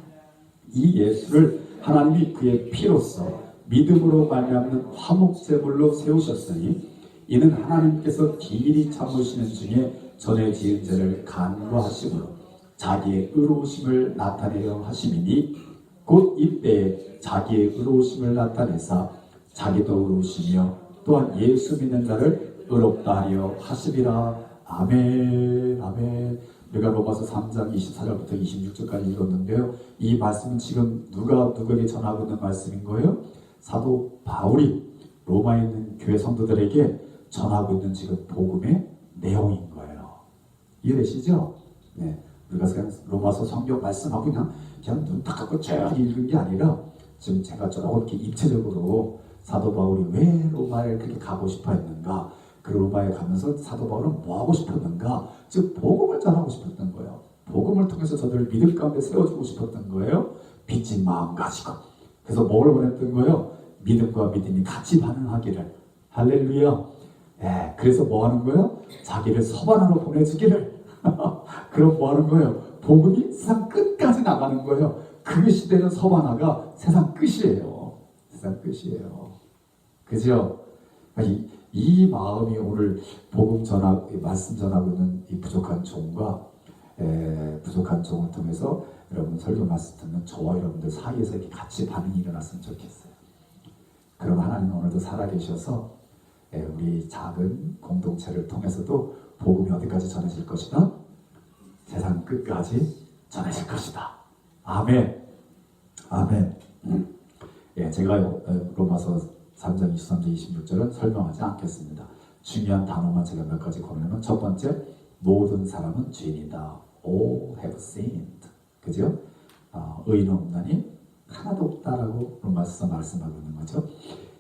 S1: 이 예수를 하나님이 그의 피로써 믿음으로 말미암는 화목제물로 세우셨으니 이는 하나님께서 길이 참으시는 중에 전에 지은 죄를 간구하심으로 자기의 의로우심을 나타내려 하심이니 곧 이때에 자기의 의로우심을 나타내사 자기도 의로우시며 또한 예수 믿는 자를 의롭다 하려 하심이라. 아멘. 아멘. 우리가 로마서 3장 24절부터 26절까지 읽었는데요. 이 말씀은 지금 누가 누구에게 전하고 있는 말씀인 거예요? 사도 바울이 로마에 있는 교회 성도들에게 전하고 있는 지금 복음의 내용인 거예요. 이해되시죠? 네. 우리가 그냥 로마서 성경 말씀하고 그냥 눈 딱 감고 쭉 읽은 게 아니라 지금 제가 조금 이렇게 입체적으로 사도 바울이 왜 로마에 그렇게 가고 싶어 했는가, 그 로마에 가면서 사도 바울은 뭐 하고 싶었는가, 즉 복음을 전하고 싶었던 거예요. 복음을 통해서 저들을 믿음 가운데 세워주고 싶었던 거예요. 빚진 마음 가지고. 그래서 뭘 원했던 거예요? 믿음과 믿음이 같이 반응하기를. 할렐루야. 네, 그래서 뭐 하는 거예요? 자기를 서반으로 보내주기를. 그럼 뭐 하는 거예요? 복음이 세상 끝까지 나가는 거예요. 그 시대는 서반화가 세상 끝이에요. 세상 끝이에요. 그죠? 이 마음이 오늘 복음 전하고 말씀 전하고 있는 이 부족한 종과 부족한 종을 통해서 여러분 설교 말씀 듣는 저와 여러분들 사이에서 이렇게 같이 반응이 일어났으면 좋겠어요. 그럼 하나님 오늘도 살아계셔서 우리 작은 공동체를 통해서도 복음이 어디까지 전해질 것이다? 세상 끝까지 전해질 것이다. 아멘. 아멘. 제가 로마서 3장 23절 26절은 설명하지 않겠습니다. 중요한 단어만 제가 몇 가지 고르면, 첫 번째, 모든 사람은 죄인이다. All have sinned. 그죠? 의인은 없나니 하나도 없다라고 로마서 말씀하고 있는 거죠.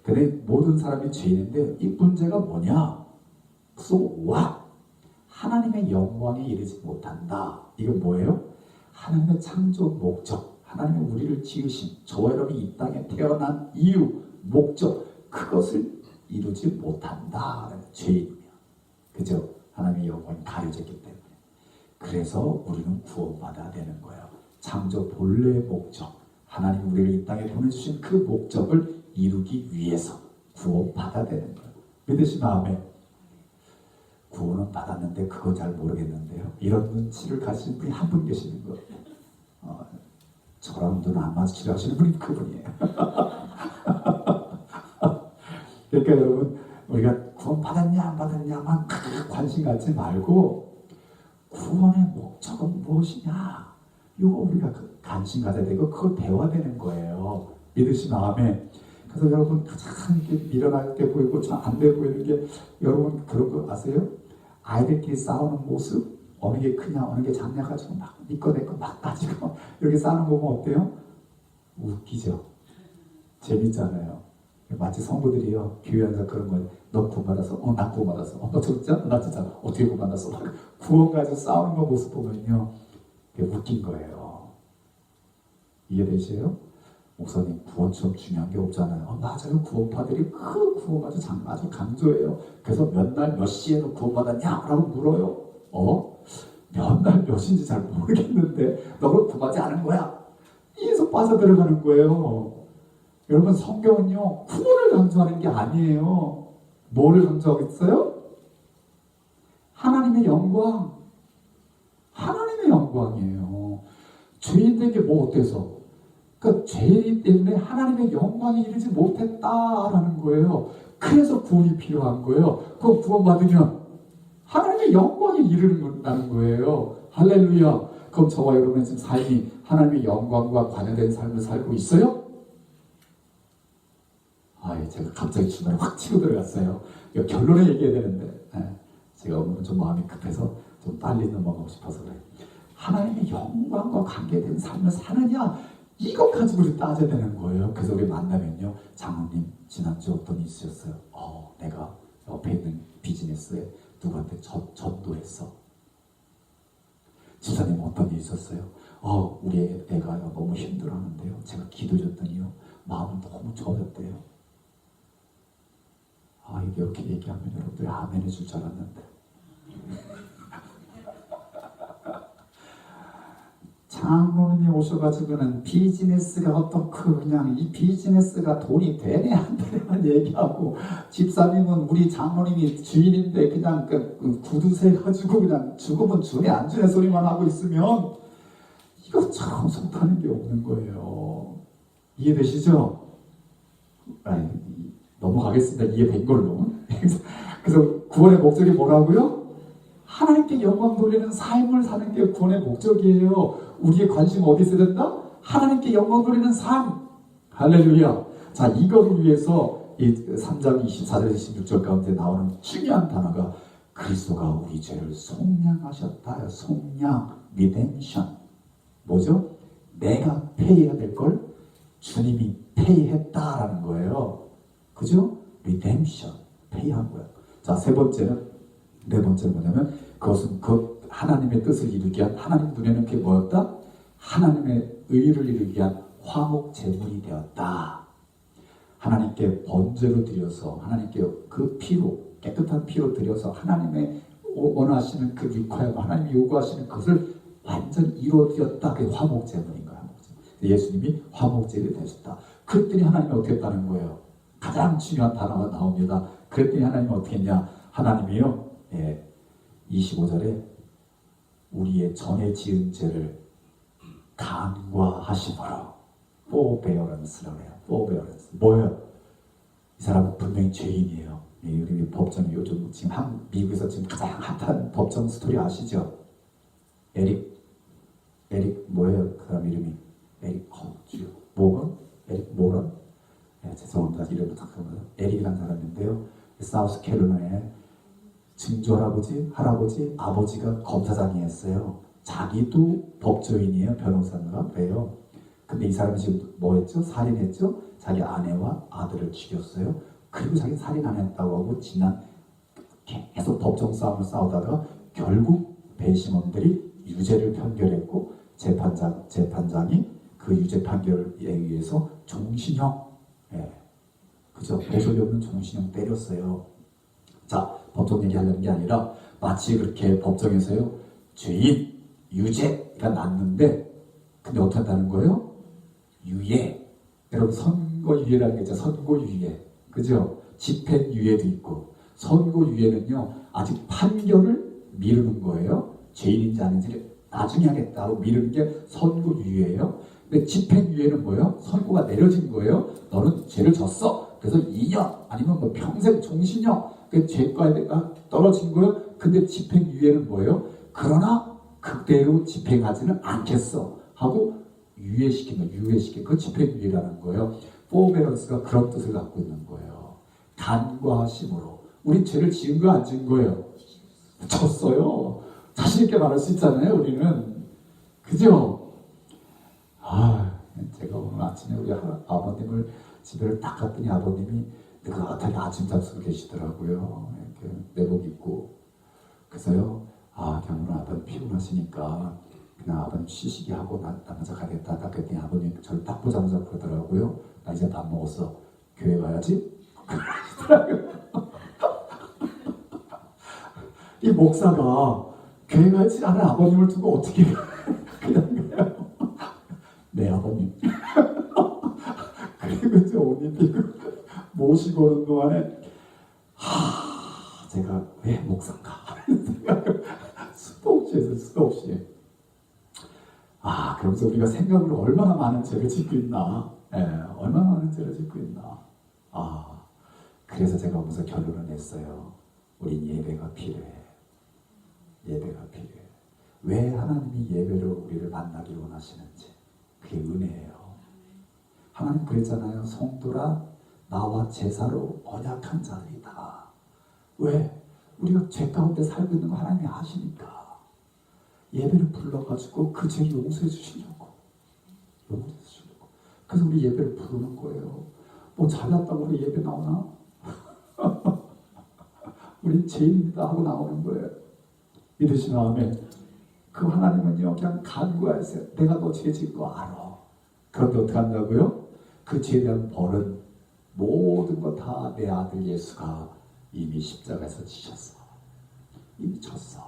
S1: 근데 모든 사람이 죄인인데 이 문제가 뭐냐? So what? 하나님의 영광에 이르지 못한다. 이건 뭐예요? 하나님의 창조 목적, 하나님의 우리를 지으신, 저와 여러분이 이 땅에 태어난 이유, 목적, 그것을 이루지 못한다. 죄인이며, 그죠? 하나님의 영광이 가려졌기 때문에. 그래서 우리는 구원받아야 되는 거예요. 창조 본래의 목적, 하나님 우리를 이 땅에 보내주신 그 목적을 이루기 위해서 구원받아야 되는 거예요. 믿으시면 아멘. 구원은 받았는데 그거 잘 모르겠는데요. 이런 눈치를 가진 분이 한 분 계시는 거예요. 저랑 눈 안 맞추려 하시는 분이 그분이에요. 그러니까 여러분, 우리가 구원 받았냐 안 받았냐만 관심 갖지 말고 구원의 목적은 무엇이냐, 이거 우리가 관심 가져야 되고 그걸 배워야 되는 거예요. 믿으시면 아멘. 그래서 여러분 가장 이렇게 미련할 때 보이고 좀 안 돼 보이는 게, 여러분 그런 거 아세요? 아이들끼리 싸우는 모습, 어느 게 크냐 어느 게 작냐 가지고 막 니꺼 내꺼 막 가지고 이렇게 싸우는 거 보면 어때요? 웃기죠? 재밌잖아요. 마치 성도들이요, 교회 안에서 그런 거예요. 너 구원받았어? 나 구원받았어. 너 진짜? 나 진짜. 어떻게 구원받았어? 막 구원 가지고 싸우는 거 모습 보면요, 그게 웃긴 거예요. 이해되세요? 목사님, 구원처럼 중요한 게 없잖아요. 맞아요. 구원파들이 그 구원 가지고 아주 강조해요. 그래서 몇 날 몇 시에는 구원받았냐? 라고 물어요. 몇 날 몇인지 잘 모르겠는데 너를 구원하지 않은 거야. 이에서 빠져들어가는 거예요. 여러분, 성경은요, 구원을 강조하는 게 아니에요. 뭐를 강조하겠어요? 하나님의 영광. 하나님의 영광이에요. 죄인들에게 뭐 어때서? 그 죄 때문에 하나님의 영광에 이르지 못했다라는 거예요. 그래서 구원이 필요한 거예요. 그 구원받으면 하나님의 영광에 이르는다는 거예요. 할렐루야. 그럼 저와 여러분의 지금 삶이 하나님의 영광과 관여된 삶을 살고 있어요? 제가 갑자기 중간에 확 치고 들어갔어요. 이거 결론을 얘기해야 되는데 제가 오늘은 좀 마음이 급해서 좀 빨리 넘어가고 싶어서 그래요. 하나님의 영광과 관계된 삶을 사느냐, 이것 가지고 우리 따져야 되는 거예요. 그래서 우리 만나면요, 장로님 지난주 어떤 일이 있으셨어요? 내가 옆에 있는 비즈니스에 누구한테 전도했어. 집사님 어떤 일이 있었어요? 우리 애가 너무 힘들어하는데요, 제가 기도해줬더니요 마음이 너무 좋아졌대요. 이렇게 얘기하면 여러분들이 아멘 해줄 줄 알았는데 장로님이 오셔가지고는 비즈니스가 어떻고 그냥 이 비즈니스가 돈이 되네 안 되네만 얘기하고, 집사님은 우리 장로님이 주인인데 그냥 그 구두쇠 가지고 그냥 죽으면 주네 안 주네 소리만 하고 있으면 이거 참 속하는 게 없는 거예요. 이해되시죠? 넘어가겠습니다. 이해된 걸로. 그래서 구원의 목적이 뭐라고요? 하나님께 영광 돌리는 삶을 사는 게 구원의 목적이에요. 우리의 관심 어디 있어야 된다? 하나님께 영광 돌리는 삶. 할렐루야. 자, 이거를 위해서 이 3장 24절 26절 가운데 나오는 중요한 단어가 그리스도가 우리 죄를 속량하셨다. 속량, 리뎀션. 뭐죠? 내가 페이해야 될 걸 주님이 페이했다라는 거예요. 그죠? 리뎀션, 페이한 거예요. 자, 네 번째는 뭐냐면 그것은 그 하나님의 뜻을 이루기 위한, 하나님 눈에는 그게 뭐였다? 하나님의 의를 이루기 위한 화목 제물이 되었다. 하나님께 번제로 드려서, 하나님께 그 피로, 깨끗한 피로 드려서 하나님의 원하시는 그 리퀘어먼트, 하나님이 요구하시는 것을 완전히 이루어드렸다. 그게 화목 제물인 거야. 예수님이 화목 제물이 되셨다. 그랬더니 하나님이 어떻게 했다는 거예요? 가장 중요한 단어가 나옵니다. 그랬더니 하나님이 어떻게 했냐? 하나님이요, 25절에 우리의 전에 지은 죄를 간과하심으로, forbearance라고 해요. forbearance. 뭐예요? 이 사람은 분명히 죄인이에요. 우리 법정이 요즘 지금 미국에서 지금 가장 핫한 법정 스토리 아시죠? 에릭 뭐예요? 그 사람 이름이 에릭 모런? 죄송합니다. 이름을 잠깐만요. 에릭이라는 사람인데요, 사우스캐롤라이나에 증조 할아버지, 아버지가 검사장이었어요. 자기도 법조인이에요. 변호사인가 그래요. 근데 이 사람이 지금 뭐 했죠? 살인했죠? 자기 아내와 아들을 죽였어요. 그리고 자기 살인 안 했다고 하고 계속 법정 싸움을 싸우다가 결국 배심원들이 유죄를 판결했고, 재판장이 그 유죄 판결에 의해서 종신형, 그죠? 배속이 없는 종신형 때렸어요. 자, 법정 얘기하려는 게 아니라 마치 그렇게 법정에서요, 죄인, 유죄가 났는데, 근데 어떻게 한다는 거예요? 유예. 여러분, 선고유예라는 게 있죠. 선고유예. 그죠? 집행유예도 있고. 선고유예는요, 아직 판결을 미루는 거예요. 죄인인지 아닌지를 나중에 하겠다고 미루는 게 선고유예예요. 근데 집행유예는 뭐예요? 선고가 내려진 거예요. 너는 죄를 졌어. 그래서 2년 아니면 뭐 평생 종신형, 그 죄과에 떨어진 거예요. 근데 집행유예는 뭐예요? 그러나 그대로 집행하지는 않겠어 하고 유예시킨 그 집행유예라는 거예요. 포베런스가 그런 뜻을 갖고 있는 거예요. 간과하심으로. 우리 죄를 지은 거 안 지은 거예요? 졌어요. 자신 있게 말할 수 있잖아요, 우리는. 그죠? 제가 오늘 아침에 우리 아버님을 집에를 딱 갔더니 아버님이 느긋하게 아침 잡수고 계시더라고요. 이렇게 내복 입고. 그래서요, 그냥 오늘 아버님 피곤하시니까 그냥 아버님 쉬시게 하고 나 먼저 가겠다. 딱 그랬더니 아버님 저를 딱 보자마자 그러더라고요. 나 이제 밥 먹었어. 교회 가야지? 그러시더라고요. 이 목사가 교회 가야지 하는 아버님을 두고 어떻게 그냥 가요? 네, 아버님. 그리고 이제 옷 입히고 모시고 오는 동안에 제가 왜 목사인가 하는 생각을 수도 없이 해서 수도 없이 그러면서 우리가 생각으로 얼마나 많은 죄를 짓고 있나? 얼마나 많은 죄를 짓고 있나? 그래서 제가 무슨 결론을 냈어요. 우린 예배가 필요해. 예배가 필요해. 왜 하나님이 예배로 우리를 만나기를 원하시는지. 그게 은혜예요. 하나님 그랬잖아요. 성도라 나와 제사로 언약한 자들이다. 왜? 우리가 죄 가운데 살고 있는 거 하나님이 아시니까 예배를 불러가지고 그 죄를 용서해 주시려고. 용서해 주시려고. 그래서 우리 예배를 부르는 거예요. 뭐 잘났다고 우리 예배 나오나? 우리 죄인이다 하고 나오는 거예요. 믿으시나? 아멘. 그 하나님은요 그냥 간구하세요. 내가 너 죄 지은 거 알아. 그런데 어떻게 한다고요? 그 죄에 대한 벌은 모든 거 다 내 아들 예수가 이미 십자가에서 지셨어. 이미 졌어.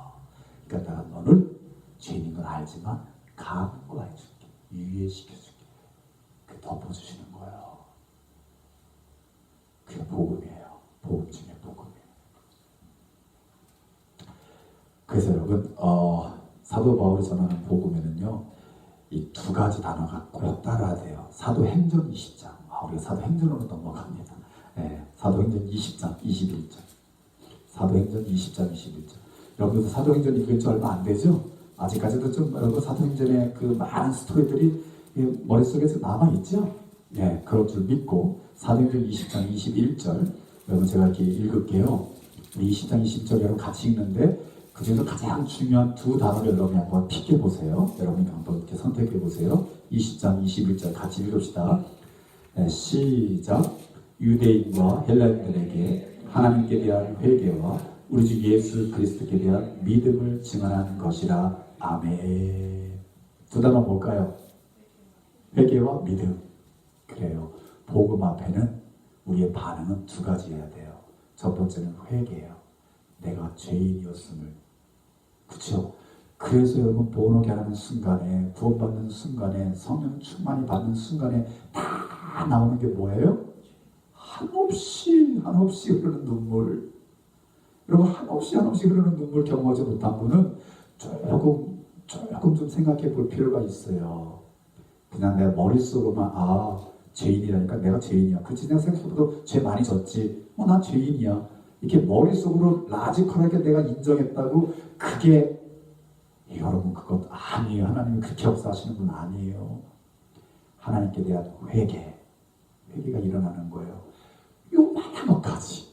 S1: 그러니까 내가 너를 죄인인 건 알지만 간구해 줄게. 유예시켜 줄게. 그 덮어주시는 거예요. 그게 복음이에요. 복음 중에 복음이에요. 그래서 여러분 사도 바울이 전하는 복음에는요 이 두 가지 단어가 꼭 따라야 돼요. 사도행전 20장. 우리가 사도행전으로 넘어갑니다. 사도행전 20장 21절. 사도행전 20장 21절. 여러분도 사도행전 읽은 지 얼마 안 되죠? 아직까지도 좀 여러분 사도행전의 그 많은 스토리들이 머릿속에서 남아있죠? 그럴 줄 믿고 사도행전 20장 21절 여러분 제가 이렇게 읽을게요. 20장 20절 여러분 같이 읽는데 그 중에서 가장 중요한 두 단어를 여러분이 한번 픽해보세요. 여러분이 한번 이렇게 선택해보세요. 20장 21절 같이 읽읍시다. 시작. 유대인과 헬라인들에게 하나님께 대한 회개와 우리 주 예수 그리스도께 대한 믿음을 증언하는 것이라. 아멘. 두 단어 뭘까요? 회개와 믿음. 그래요. 복음 앞에는 우리의 반응은 두 가지여야 돼요. 첫 번째는 회개예요. 내가 죄인이었음을. 그렇죠? 그래서 여러분 본어게 하는 순간에 구원받는 순간에 성령 충만이 받는 순간에 다 나오는 게 뭐예요? 한없이 흐르는 눈물. 여러분 한없이 흐르는 눈물 경험하지 못한 분은 조금 좀 생각해 볼 필요가 있어요. 그냥 내 머릿속으로만 죄인이라니까 내가 죄인이야. 그렇지 내가 생각해도 죄 많이 졌지. 난 죄인이야. 이렇게 머릿속으로 라지컬하게 내가 인정했다고 그게 여러분 그것 아니에요. 하나님이 그렇게 역사하시는 분 아니에요. 하나님께 대한 회개가 일어나는 거예요. 요만한 것까지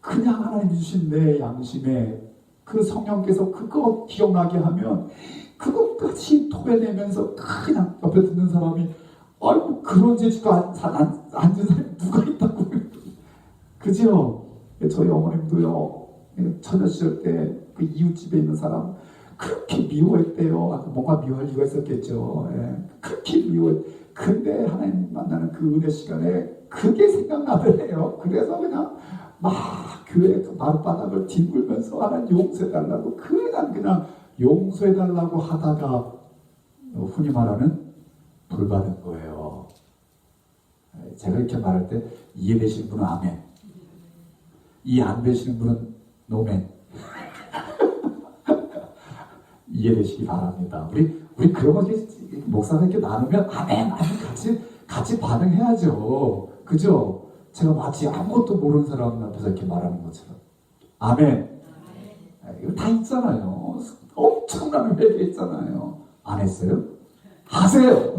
S1: 그냥 하나님이 주신 내 양심에 그 성령께서 그거 기억나게 하면 그것까지 토해내면서 그냥 옆에 듣는 사람이 아이고 그런 재주가 앉은 사람이 누가 있다고. 그죠? 저희 어머님도요 처녀 시절 때 그 이웃집에 있는 사람 그렇게 미워했대요. 뭔가 미워할 이유가 있었겠죠. 그렇게 미워했. 근데 하나님 만나는 그 은혜 시간에 그게 생각나더래요. 그래서 그냥 막 교회 그 마룻바닥을 뒹굴면서 하나님 용서해달라고 그냥 용서해달라고 하다가 흔히 말하는 불받은 거예요. 제가 이렇게 말할 때 이해되시는 분은 아멘, 이해 안 되시는 분은 노멘. 이해되시기 바랍니다. 우리 그런 거 목사가 이렇게 나누면 아멘 같이 반응해야죠. 그죠? 제가 마치 아무것도 모르는 사람 앞에서 이렇게 말하는 것처럼 아멘. 이거 다 있잖아요. 엄청난 회개 있잖아요. 안 했어요? 하세요.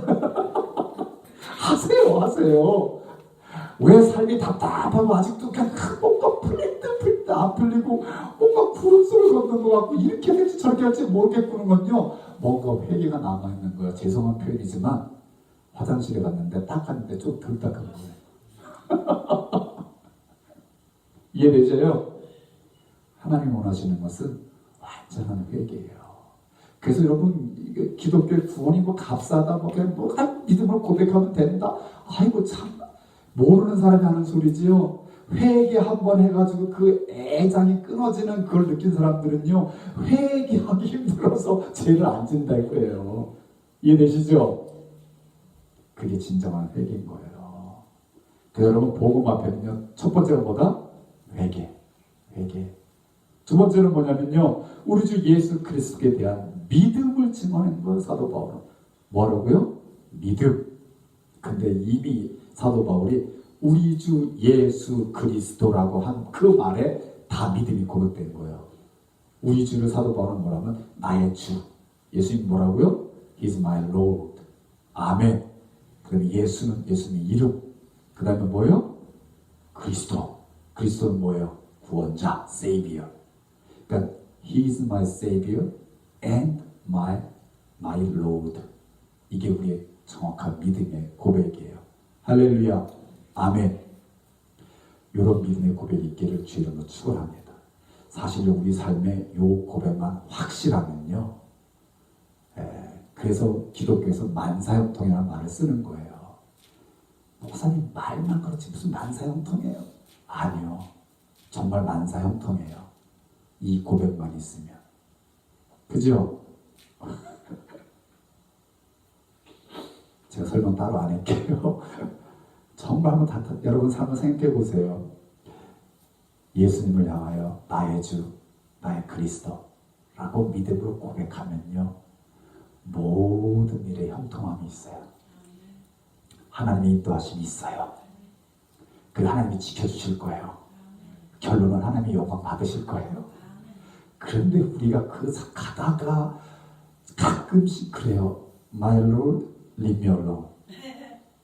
S1: 하세요. 왜 삶이 답답하고 아직도 그냥 뭔가 풀릴 때 안 풀리고 뭔가 구름속을 걷는 것 같고 이렇게 할지 저렇게 할지 모르겠구는 건요 뭔가 회개가 남아있는 거야. 죄송한 표현이지만 화장실에 갔는데 닦았는데 좀 덜 닦은 거예요. 이해되세요? 하나님 원하시는 것은 완전한 회개예요. 그래서 여러분 기독교의 구원이 뭐 값싸다 그냥 믿음으로 고백하면 된다. 아이고 참 모르는 사람이 하는 소리지요. 회개 한번 해가지고 그 애장이 끊어지는 그걸 느낀 사람들은요 회개하기 힘들어서 죄를 안 진다 이거예요. 이해되시죠? 그게 진정한 회개인 거예요. 그래서 여러분 복음 앞에는요 첫 번째가 뭐다? 회개. 두 번째는 뭐냐면요 우리 주 예수 그리스도에 대한 믿음을 증언한 거예요, 사도 바울은. 뭐라고요? 믿음. 근데 이미 사도 바울이 우리 주 예수 그리스도라고 한 그 말에 다 믿음이 고백된 거예요. 우리 주를 사도 바울은 뭐라면 나의 주. 예수님 뭐라고요? He's my Lord. 아멘. 그다음에 예수는 예수님 이름. 그 다음에 뭐예요? 그리스도. 그리스도는 뭐예요? 구원자, Savior. 그러니까 He is my Savior and my Lord. 이게 우리의 정확한 믿음의 고백이에요. 할렐루야. 아멘. 이런 믿음의 고백이 있기를 주 이름으로 축원합니다. 사실 우리 삶에 이 고백만 확실하면요. 그래서 기독교에서 만사형통이라는 말을 쓰는 거예요. 목사님 말만 그렇지 무슨 만사형통이에요? 아니요. 정말 만사형통이에요. 이 고백만 있으면. 그죠? 제가 설명 따로 안 할게요. 정말 한번 여러분 한번 생각해 보세요. 예수님을 향하여 나의 주, 나의 그리스도라고 믿음으로 고백하면요. 모든 일에 형통함이 있어요. 하나님의 인도하심이 있어요. 그 하나님이 지켜주실 거예요. 결론은 하나님의 영광 받으실 거예요. 그런데 우리가 가다가 가끔씩 그래요. My Lord, leave me alone.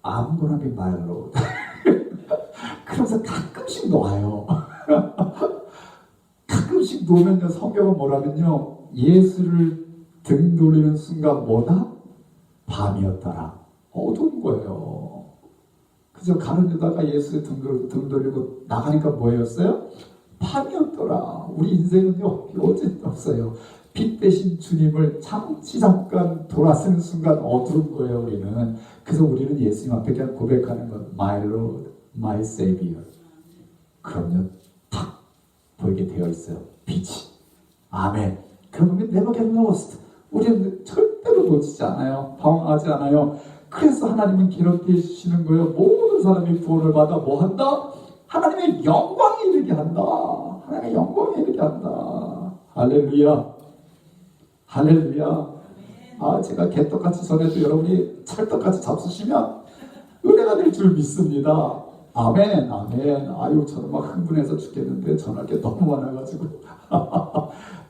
S1: I'm gonna be my Lord. 그러면서 가끔씩 놓아요. 가끔씩 놓으면요. 성경은 뭐라면요. 예수를 등 돌리는 순간 뭐다? 밤이었더라. 어두운 거예요. 그저 가는 데다가 예수의 등 돌리고 나가니까 뭐였어요? 밤이었더라. 우리 인생은요. 어쨌든 없어요. 빛 대신 주님을 잠깐 돌아서는 순간 어두운 거예요. 우리는. 그래서 우리는 예수님 앞에 그냥 고백하는 것. My Lord, my Savior. 그러면 탁 보이게 되어 있어요. 빛이. 아멘. 그러면 we never get lost. 우리는 절대로 놓치지 않아요. 방황하지 않아요. 그래서 하나님은 괴롭게 해주시는 거예요. 모든 사람이 구원을 받아 뭐 한다? 하나님의 영광에 이르게 한다. 하나님의 영광에 이르게 한다. 할렐루야. 할렐루야. 아, 제가 개떡같이 전해도 여러분이 찰떡같이 잡수시면 은혜가 될 줄 믿습니다. 아멘, 아멘. 아유, 저는 막 흥분해서 죽겠는데 전할 게 너무 많아가지고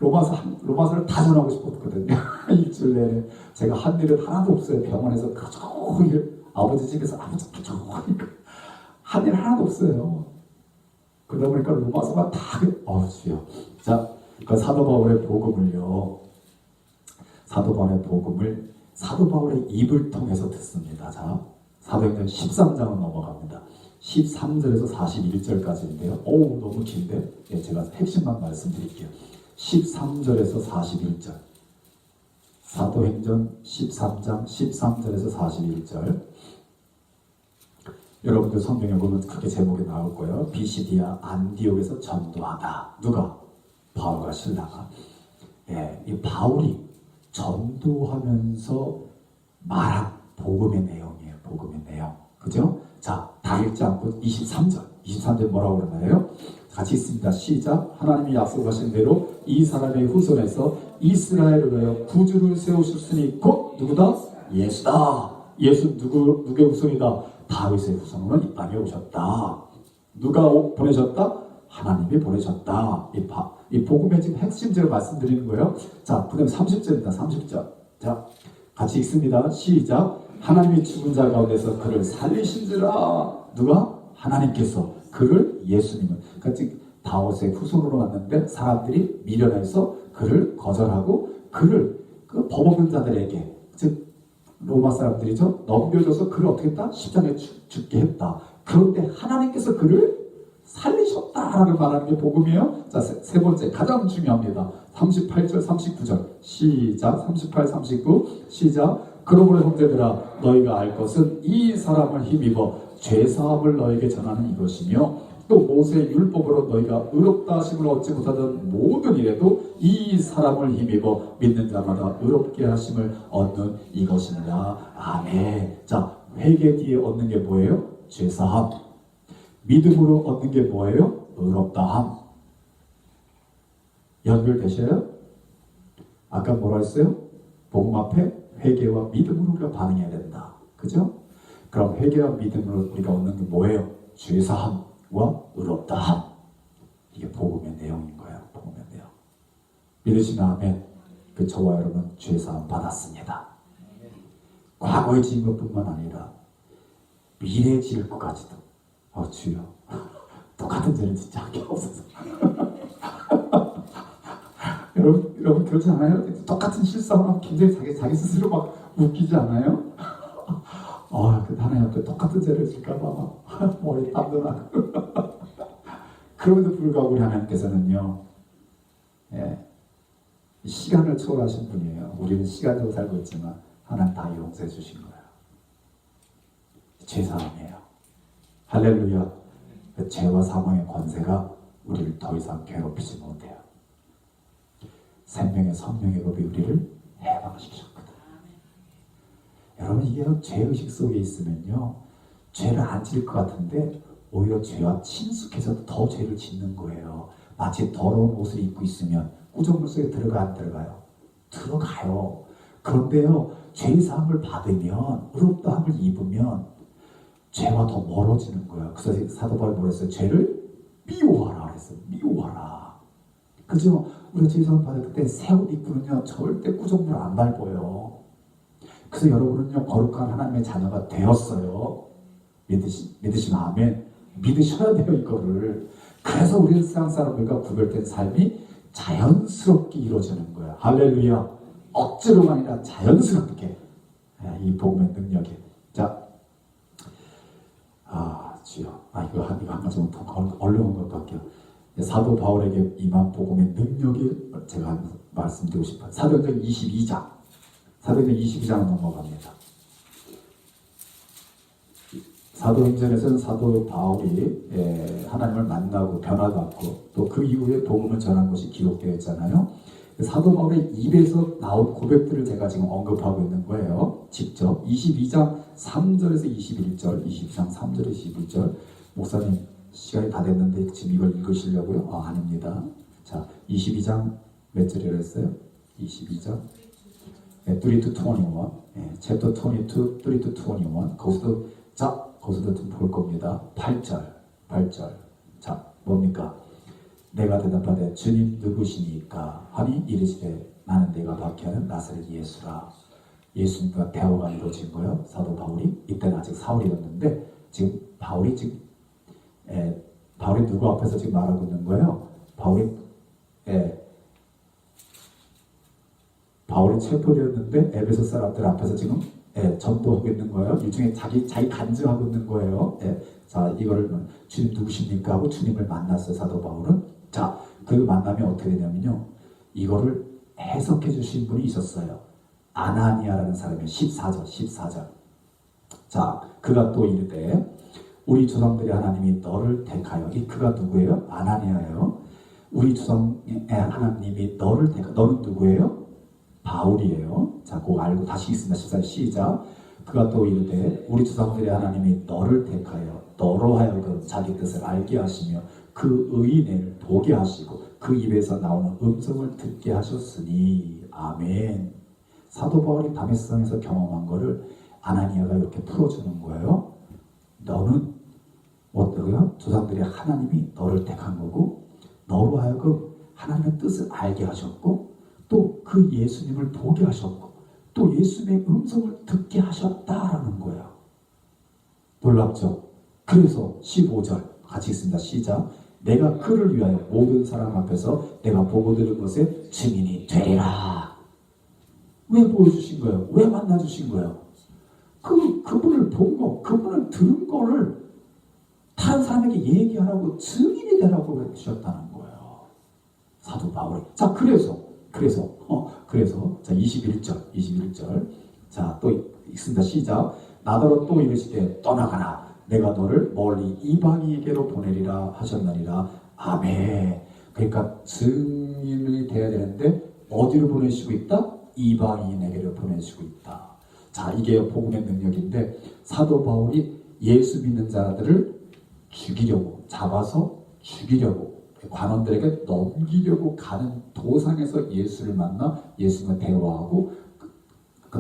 S1: 로마서를 다 전하고 싶었거든요. 일주일 내내 제가 한 일은 하나도 없어요. 병원에서 그저일 아버지 집에서 아버지 그저일 한 일 하나도 없어요. 그러다 보니까 로마서가 다 주요. 자, 그 사도 바울의 복음을요. 사도 바울의 입을 통해서 듣습니다. 자, 사도행전 13장은 넘어갑니다. 13절에서 41절까지인데요. 너무 긴데 제가 핵심만 말씀드릴게요. 13절에서 41절. 사도행전 13장 13절에서 41절. 여러분들 성경에 보면 그렇게 제목이 나올 거예요. 비시디아 안디옥에서 전도하다. 누가? 바울과 실라가. 이 바울이 전도하면서 말한 복음의 내용이에요. 복음의 내용. 그죠? 자, 다 읽지 않고 23절 뭐라고 그러나요? 같이 읽습니다. 시작. 하나님이 약속하신 대로 이 사람의 후손에서 이스라엘을 위하여 구주를 세우셨으니 곧 누구다? 예수다. 예수 누구의 후손이다? 다윗의 후손으로 이 땅에 오셨다. 누가 보내셨다? 하나님이 보내셨다. 이 복음의 지금 핵심제를 말씀드리는 거예요. 자, 그 다음에 30절입니다. 30절. 자, 같이 읽습니다. 시작. 하나님이 죽은 자 가운데서 그를 살리신지라. 누가? 하나님께서. 그를 예수님은. 그러니까 다윗의 후손으로 왔는데 사람들이 미련해서 그를 거절하고 그를 그 범없는 자들에게, 즉 로마 사람들이죠, 넘겨줘서 그를 어떻게 했다? 십자가에 죽게 했다. 그런데 하나님께서 그를 살리셨다라고 말하는 게 복음이에요. 자, 세 번째 가장 중요합니다. 38절 39절 시작. 38, 39 시작. 그러므로 형제들아 너희가 알 것은 이 사람을 힘입어 죄사함을 너에게 전하는 이것이며 또 모세의 율법으로 너희가 의롭다 하심을 얻지 못하던 모든 일에도 이 사람을 힘입어 믿는 자마다 의롭게 하심을 얻는 이것입니다. 아멘. 자, 회개 뒤에 얻는 게 뭐예요? 죄사함. 믿음으로 얻는 게 뭐예요? 의롭다함. 연결되셔요? 아까 뭐라 했어요? 복음 앞에 회개와 믿음으로 우리가 반응해야 된다. 그죠? 그럼 회개와 믿음으로 우리가 얻는 게 뭐예요? 죄사함과 의롭다함. 이게 복음의 내용인 거예요. 복음의 내용. 믿으시면 아멘. 그 저와 여러분 죄사함 받았습니다. 과거에 지은 것뿐만 아니라 미래에 지을 것까지도. 주여 똑같은 죄를 짓지 않게 없어서. 여러분 그렇지 않아요? 똑같은 실수하면 굉장히 자기 스스로 막 웃기지 않아요? 그 하나님 앞에 똑같은 죄를 질까봐 막 머리 땀도 나고. 그럼에도 불구하고 우리 하나님께서는요, 시간을 초월하신 분이에요. 우리는 시간적으로 살고 있지만 하나님 다 용서해 주신 거예요. 죄사함이에요. 할렐루야. 그 죄와 사망의 권세가 우리를 더 이상 괴롭히지 못해요. 생명의 성령의 법이 우리를 해방시켰거든. 여러분 이게 죄의식 속에 있으면요, 죄를 안 지을 것 같은데 오히려 죄와 친숙해서 더 죄를 짓는 거예요. 마치 더러운 옷을 입고 있으면 구정물 속에 들어가 안 들어가요? 들어가요. 그런데요, 죄사함을 받으면, 의롭다함을 입으면 죄와 더 멀어지는 거예요. 그래서 사도 바울이 뭐랬어요? 죄를 미워하라 그랬어요. 미워하라. 그죠? 우리가 죄사함 받을 때 새 옷 입고는요, 절대 구정물 안 밟아요. 그래서 여러분은요, 거룩한 하나님의 자녀가 되었어요. 믿으시면 아멘. 믿으셔야 돼요, 이거를. 그래서 우리는 세상 사람들과 구별된 삶이 자연스럽게 이루어지는 거야. 할렐루야. 억지로가 아니라 자연스럽게. 이 복음의 능력이. 자, 주여. 이거 한 가지만 더 얼른 것도 할게요. 사도 바울에게 임한 복음의 능력이 제가 말씀드리고 싶어요. 사도행전 22장. 사도행전 22장 넘어갑니다. 사도행전에서는 사도 바울이 하나님을 만나고 변화받고 또 그 이후에 복음을 전한 것이 기록되어 있잖아요. 사도 바울의 입에서 나온 고백들을 제가 지금 언급하고 있는 거예요. 직접 22장 3절에서 21절, 22장 3절에서 21절. 목사님 시간이 다 됐는데 지금 이걸 읽으시려고요? 아닙니다. 자, 22장 몇 절이라 했어요? 22장 3 to 21, 챕터 22, 3 to 21. 거기서도 좀 볼 겁니다. 8절. 자, 뭡니까? 내가 대답하되 주님 누구시니까 하니 이르시되 나는 내가 박해하는 나사렛 예수라. 예수님과 대화가 이루어진 거예요. 사도 바울이 이때는 아직 사울이었는데 지금 바울이 누구 앞에서 지금 말하고 있는 거예요? 바울이 체포되었는데 에베소 사람들 앞에서 지금 전도하고 있는 거예요. 일종의 자기 간증하고 있는 거예요. 자, 이거를 주님 누구십니까? 하고 주님을 만났어요, 사도 바울은. 자, 그 만남이 어떻게 되냐면요, 이거를 해석해 주신 분이 있었어요. 아나니아라는 사람이 14절. 자, 그가 또 이르되 우리 조상들의 하나님이 너를 택하여. 그가 누구예요? 아나니아예요. 우리 조상의 하나님이 너를 택하여. 너는 누구예요? 바울이에요. 자, 그거 알고 다시 있습니다. 14절 시작. 그가 또 이르되 우리 조상들의 하나님이 너를 택하여 너로 하여금 자기 뜻을 알게 하시며 그 의인을 보게 하시고 그 입에서 나오는 음성을 듣게 하셨으니. 아멘. 사도 바울이 다메섹에서 경험한 거를 아나니아가 이렇게 풀어주는 거예요. 너는 어떠고요? 조상들의 하나님이 너를 택한 거고 너로 하여금 하나님의 뜻을 알게 하셨고 또 그 예수님을 보게 하셨고 또 예수님의 음성을 듣게 하셨다라는 거예요. 놀랍죠? 그래서 15절 같이 있습니다. 시작. 내가 그를 위하여 모든 사람 앞에서 내가 보고 들은 것에 증인이 되리라. 왜 보여주신 거예요? 왜 만나주신 거예요? 그분을 본 거, 그분을 들은 거를 다른 사람에게 얘기하라고 증인이 되라고 해주셨다는 거예요. 사도 바울이. 자, 그래서 자, 21절. 자, 또 읽습니다. 시작. 나더러 또 이르시되 떠나가라. 내가 너를 멀리 이방인에게로 보내리라 하셨나니라. 아멘. 그러니까 증인이 돼야 되는데 어디로 보내시고 있다? 이방인에게로 보내시고 있다. 자, 이게 복음의 능력인데 사도 바울이 예수 믿는 자들을 잡아서 죽이려고 관원들에게 넘기려고 가는 도상에서 예수를 만나 예수님과 대화하고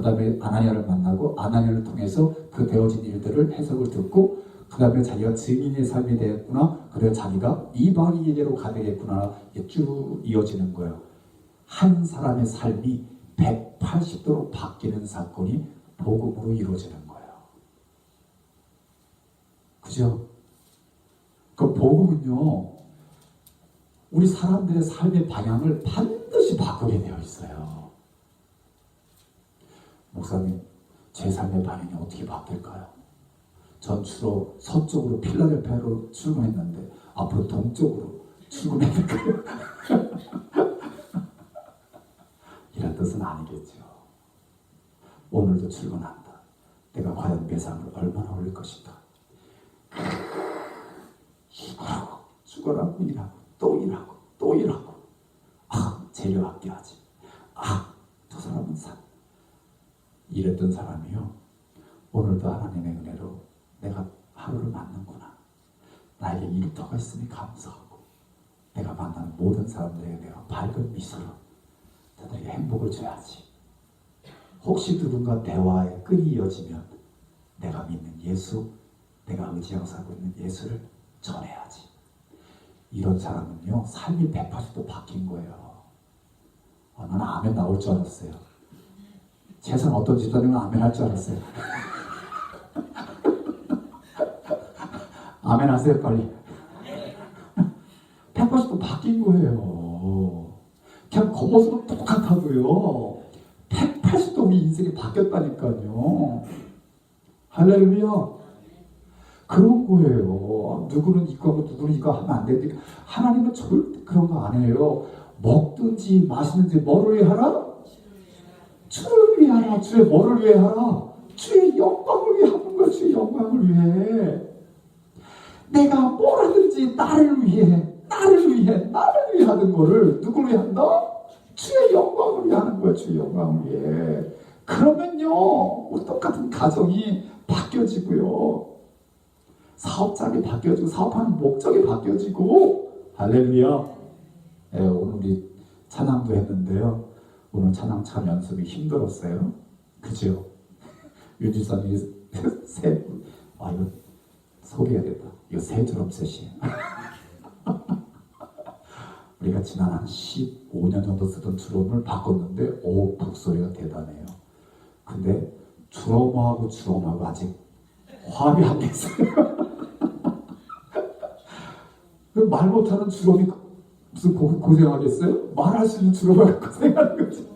S1: 그 다음에 아나니아를 만나고 아나니아를 통해서 그 되어진 일들을 해석을 듣고 그 다음에 자기가 증인의 삶이 되었구나. 그래서 자기가 이방인에게로 가되겠구나. 이게 쭉 이어지는 거예요. 한 사람의 삶이 180도로 바뀌는 사건이 복음으로 이루어지는 거예요. 그죠? 그 복음은요, 우리 사람들의 삶의 방향을 반드시 바꾸게 되어 있어요. 목사님, 제 삶의 방향이 어떻게 바뀔까요? 전 주로 서쪽으로 필라델피아로 출근했는데 앞으로 동쪽으로 출근해야 될까요? 이런 뜻은 아니겠죠. 오늘도 출근한다. 내가 과연 매상을 얼마나 올릴 것인가. 일하고 죽어라고 일하고 또 일하고 또 일하고 재료 아껴야지. 저 사람은 이랬던 사람이요. 오늘도 하나님의 은혜로 내가 하루를 맞는구나. 나에게 일터가 있으니 감사하고 내가 만나는 모든 사람들에게 내가 밝은 미소로 저들에게 행복을 줘야지. 혹시 누군가 대화의 끈이 이어지면 내가 믿는 예수, 내가 의지하고 살고 있는 예수를 전해야지. 이런 사람은요, 삶이 180도 바뀐 거예요. 나는 아멘 나올 줄 알았어요. 세상 어떤 집사님은 아멘 할 줄 알았어요. 아멘 하세요, 빨리. 180도 바뀐 거예요. 그냥 겉모습은 똑같아도요, 180도 우리 인생이 바뀌었다니까요. 할렐루야. 그런 거예요. 누구는 이거 하고 누구는 이거 하면 안 되는데 하나님은 절대 그런 거 안 해요. 먹든지 마시든지 뭐를 위해 하라? 주를 위해 하라. 주의 뭐를 위해 하라? 주의 영광을 위해 하는 거야. 주의 영광을 위해. 내가 뭘 하든지 나를 위해 하는 거를 누구를 위해 한다? 주의 영광을 위해 하는 거야. 주의 영광을 위해. 그러면요, 우리 똑같은 가정이 바뀌어지고요. 사업장이 바뀌어지고 사업하는 목적이 바뀌어지고. 할렐루야. 오늘 우리 찬양도 했는데요. 오늘 찬양 참 연습이 힘들었어요. 그죠? 윤지선이 이거 소개해야겠다. 이거 새 드럼셋이에요. 우리가 지난 한 15년 정도 쓰던 드럼을 바꿨는데 북소리가 대단해요. 근데 드럼하고 아직 화합이 안 됐어요. 말 못하는 드럼이 무슨 고생하겠어요? 말할 수 있는 드럼을 고생하는 거지.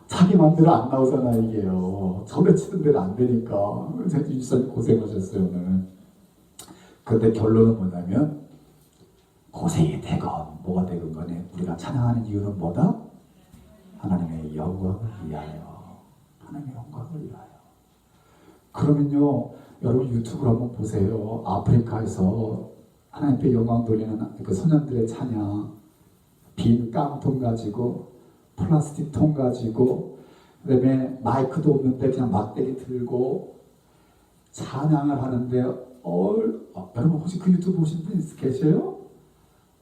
S1: 자기 맘대로 안 나오잖아 이게요. 전에 치는 대로 안 되니까. 유지사님 고생하셨어요 오늘. 근데 결론은 뭐냐면 고생이 되건 뭐가 되건 간에 우리가 찬양하는 이유는 뭐다? 하나님의 영광을 위하여. 하나님의 영광을 위하여. 그러면요, 여러분 유튜브로 한번 보세요. 아프리카에서 하나님께 영광 돌리는 그 소년들의 찬양, 빈 깡통 가지고 플라스틱 통 가지고 그다음에 마이크도 없는데 그냥 막대기 들고 찬양을 하는데 여러분 혹시 그 유튜브 보신 분 계세요?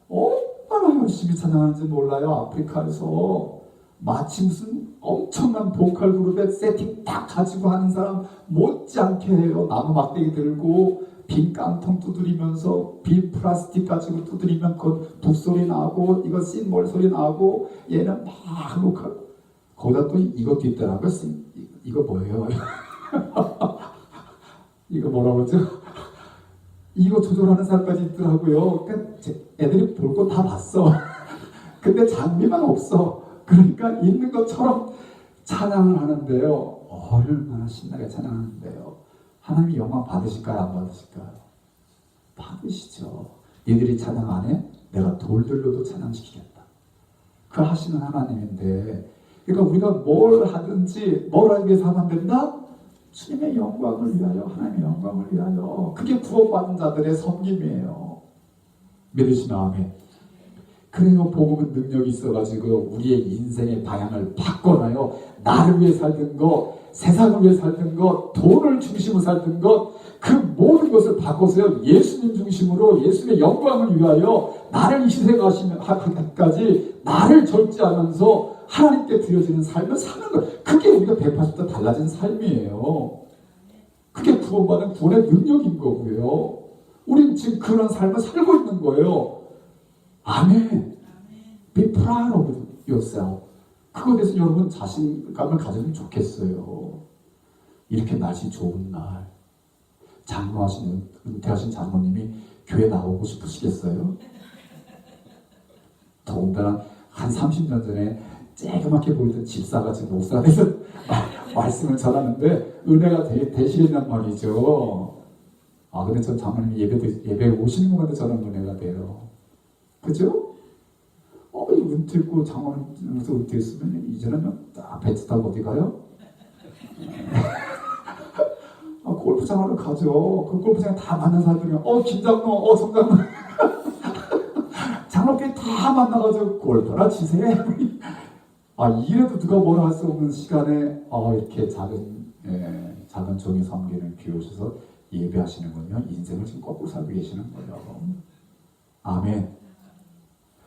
S1: 얼마나 열심히 찬양하는지 몰라요. 아프리카에서 마치 무슨 엄청난 보컬 그룹의 세팅 딱 가지고 하는 사람 못지않게 해요. 나무 막대기 들고 빈 깡통 두드리면서 빈 플라스틱 가지고 두드리면 그 북소리 나고 이거 씬몰 소리 나고 얘는 막 하고 거기다 또 이것도 있더라고요. 이거 뭐예요? 이거 뭐라고 그러죠? 이거 조절하는 사람까지 있더라고요. 그러니까 애들이 볼 거 다 봤어. 근데 장비만 없어. 그러니까 있는 것처럼 찬양을 하는데요. 얼마나 신나게 찬양하는데요. 하나님이 영광 받으실까요? 안 받으실까요? 받으시죠. 니들이 찬양 안 해? 내가 돌들로도 찬양시키겠다. 그 하시는 하나님인데, 그러니까 우리가 뭘 하든지 뭘 하기 위해서 하면 된다? 주님의 영광을 위하여, 하나님의 영광을 위하여. 그게 구원받은 자들의 섬김이에요. 믿으시면 아멘. 그래요. 복음은 능력이 있어가지고 우리의 인생의 방향을 바꿔놔요. 나를 위해 살던 것, 세상을 위해 살던 것, 돈을 중심으로 살던 것, 그 모든 것을 바꿔서요. 예수님 중심으로 예수님의 영광을 위하여 나를 희생하시면까지 나를 절제하면서 하나님께 드려지는 삶을 사는 거예요. 그게 우리가 180도 달라진 삶이에요. 그게 구원받은 구원의 능력인 거고요. 우린 지금 그런 삶을 살고 있는 거예요. 아멘. Be proud of yourself. 그거에 대해서 여러분 자신감을 가지면 좋겠어요. 이렇게 날씨 좋은 날 장로하시는 은퇴하신 장로님이 교회 나오고 싶으시겠어요? 더군다나 한 30년 전에 쬐그맣게 보이던 집사가 지금 목사가 돼서 말씀을 전하는데 은혜가 되시겠단 말이죠. 근데 전 장로님이 예배 오시는 것마다 저는 은혜가 돼요. 그죠? 은퇴했고 장로님에서 은퇴했으면 이제는 딱 배트 타고 어디 가요? 골프장으로 가죠. 그 골프장에 다 만난 사람들이 김장로, 성장로 장로끼리 다 만나가지고 골프나 치세요. 이래도 누가 뭐라 할 수 없는 시간에 이렇게 작은 종이 섬기는 비우셔서 예배하시는군요. 인생을 지금 거꾸로 살고 계시는 거예요. 아멘.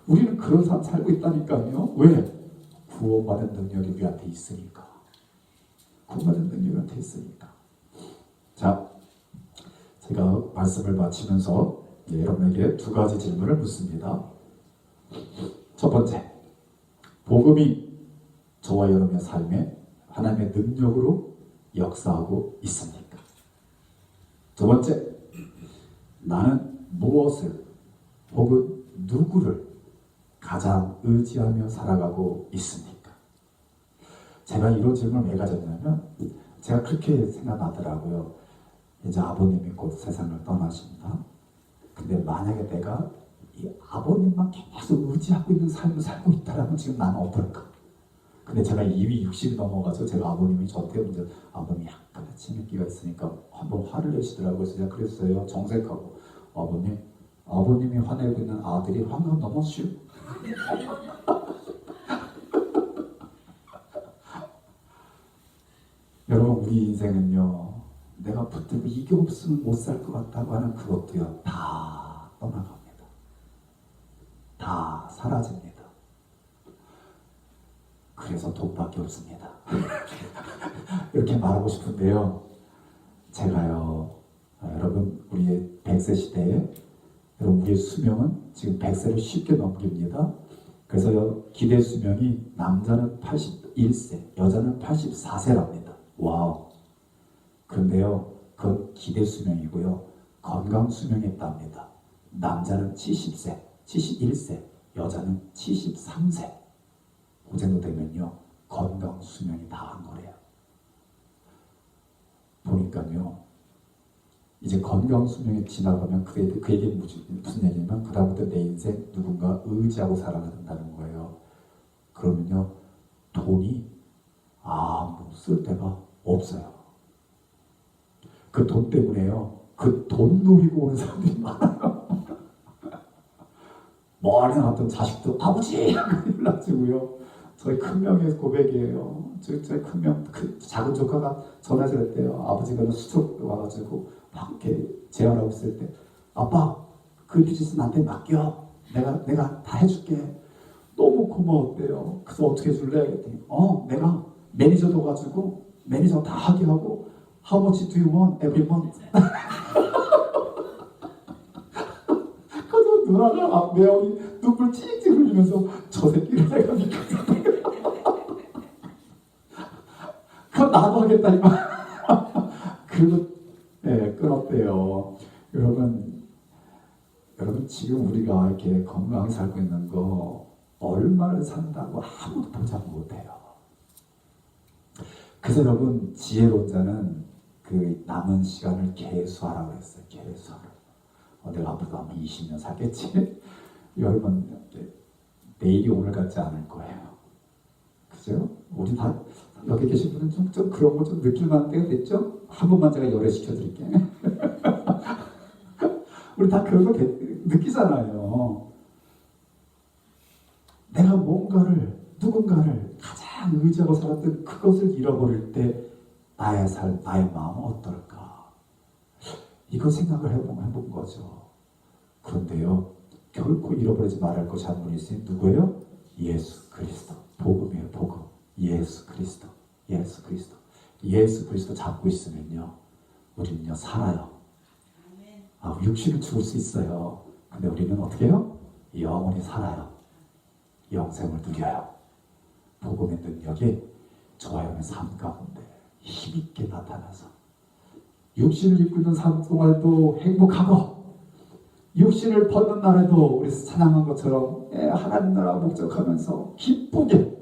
S1: 우리는 그런 삶 살고 있다니까요. 왜? 구원받은 능력이 우리한테 있으니까. 구원받은 능력이 우리한테 있으니까. 자, 제가 말씀을 마치면서 여러분에게 두 가지 질문을 묻습니다. 첫 번째, 복음이 저와 여러분의 삶에 하나님의 능력으로 역사하고 있습니까? 두 번째, 나는 무엇을 혹은 누구를 가장 의지하며 살아가고 있습니까? 제가 이런 질문을 왜 가졌냐면 제가 그렇게 생각하더라고요. 이제 아버님이 곧 세상을 떠나십니다. 근데 만약에 내가 이 아버님만 계속 의지하고 있는 삶을 살고 있다라면 지금 나는 어떨까? 근데 제가 이미 60이 넘어가서 제가 아버님이 저한테 이제 아버님이 약간의 치매기가 있으니까 한번 화를 내시더라고요. 그래서 제가 그랬어요. 정색하고 아버님이 화내고 있는 아들이 화가 너무 쉬워. 여러분 우리 인생은요. 내가 붙들고 이게 없으면 못 살 것 같다고 하는 그것도요. 다 떠나갑니다. 다 사라집니다. 그래서 돈밖에 없습니다. 이렇게 말하고 싶은데요. 제가요. 여러분 우리의 100세 시대에 여러분 우리의 수명은 지금 100세를 쉽게 넘깁니다. 그래서 기대 수명이 남자는 81세, 여자는 84세랍니다. 와우. 그런데요, 그건 기대 수명이고요. 건강 수명에 있답니다. 남자는 70세, 71세, 여자는 73세. 그 정도 되면요, 건강 수명이 다 한 거래요. 보니까요, 이제 건강 수명이 지나가면 그에게 무슨 얘기냐면 그다음부터 내 인생 누군가 의지하고 살아간다는 거예요. 그러면요, 돈이 아무 쓸 데가 없어요. 그 돈 때문에요. 그 돈 노리고 오는 사람들이 많아요. 멀리 나왔던 자식도 아버지 연락주고요. 저희 큰명의 고백이에요. 저희 큰명 그 작은 조카가 전화해서 그랬대요. 아버지가 스트로크 와가지고 막 이렇게 재활하고 있을 때 아빠 그 비즈니스 나한테 맡겨. 내가 다 해줄게. 너무 고마웠대요. 그래서 어떻게 해줄래? 그랬더니 내가 매니저도 가지고 매니저 다 하게 하고 How much do you want every month? 그래서 누나가 매형이 눈물 찌릿찌릿 흘리면서 저 새끼를 내가 믿겠다. 그럼 나도 하겠다니까. 그리고 끊었대요. 여러분 지금 우리가 이렇게 건강하게 살고 있는 거 얼마를 산다고 아무도 보장 못해요. 그래서 여러분 지혜로운 자는 그 남은 시간을 계수하라고 했어요. 계수하라고. 내가 앞으로도 아마 20년 살겠지? 여러분 내일이 오늘 같지 않을 거예요. 그죠? 우리 다 여기 계신 분은 좀 그런 거 좀 느낄만한 때가 됐죠? 한 번만 제가 열애시켜 드릴게요. 우리 다 그런 거 느끼잖아요. 내가 누군가를 가장 의지하고 살았던 그것을 잃어버릴 때 나의 마음은 어떨까? 이거 생각을 해본 거죠. 그런데요, 결코 잃어버리지 말할 것이 한 분이 있으니 누구예요? 예수 그리스도. 복음이에요. 복음. 예수 그리스도. 예수 그리스도. 예수 그리스도 잡고 있으면요, 우리는요 살아요. 육신은 죽을 수 있어요. 근데 우리는 어떻게 해요? 영원히 살아요. 영생을 누려요. 복음의 능력이 저와의 삶 가운데 힘있게 나타나서 육신을 입고 있는 삶 동안에도 행복하고, 육신을 벗는 날에도 우리 찬양한 것처럼 하나님 나라 목적하면서 기쁘게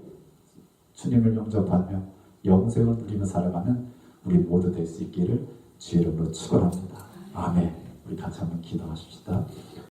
S1: 주님을 영접하며 영생을 누리며 살아가는 우리 모두 될 수 있기를 주의 이름으로 축원합니다. 아멘. 우리 같이 한번 기도하십시다.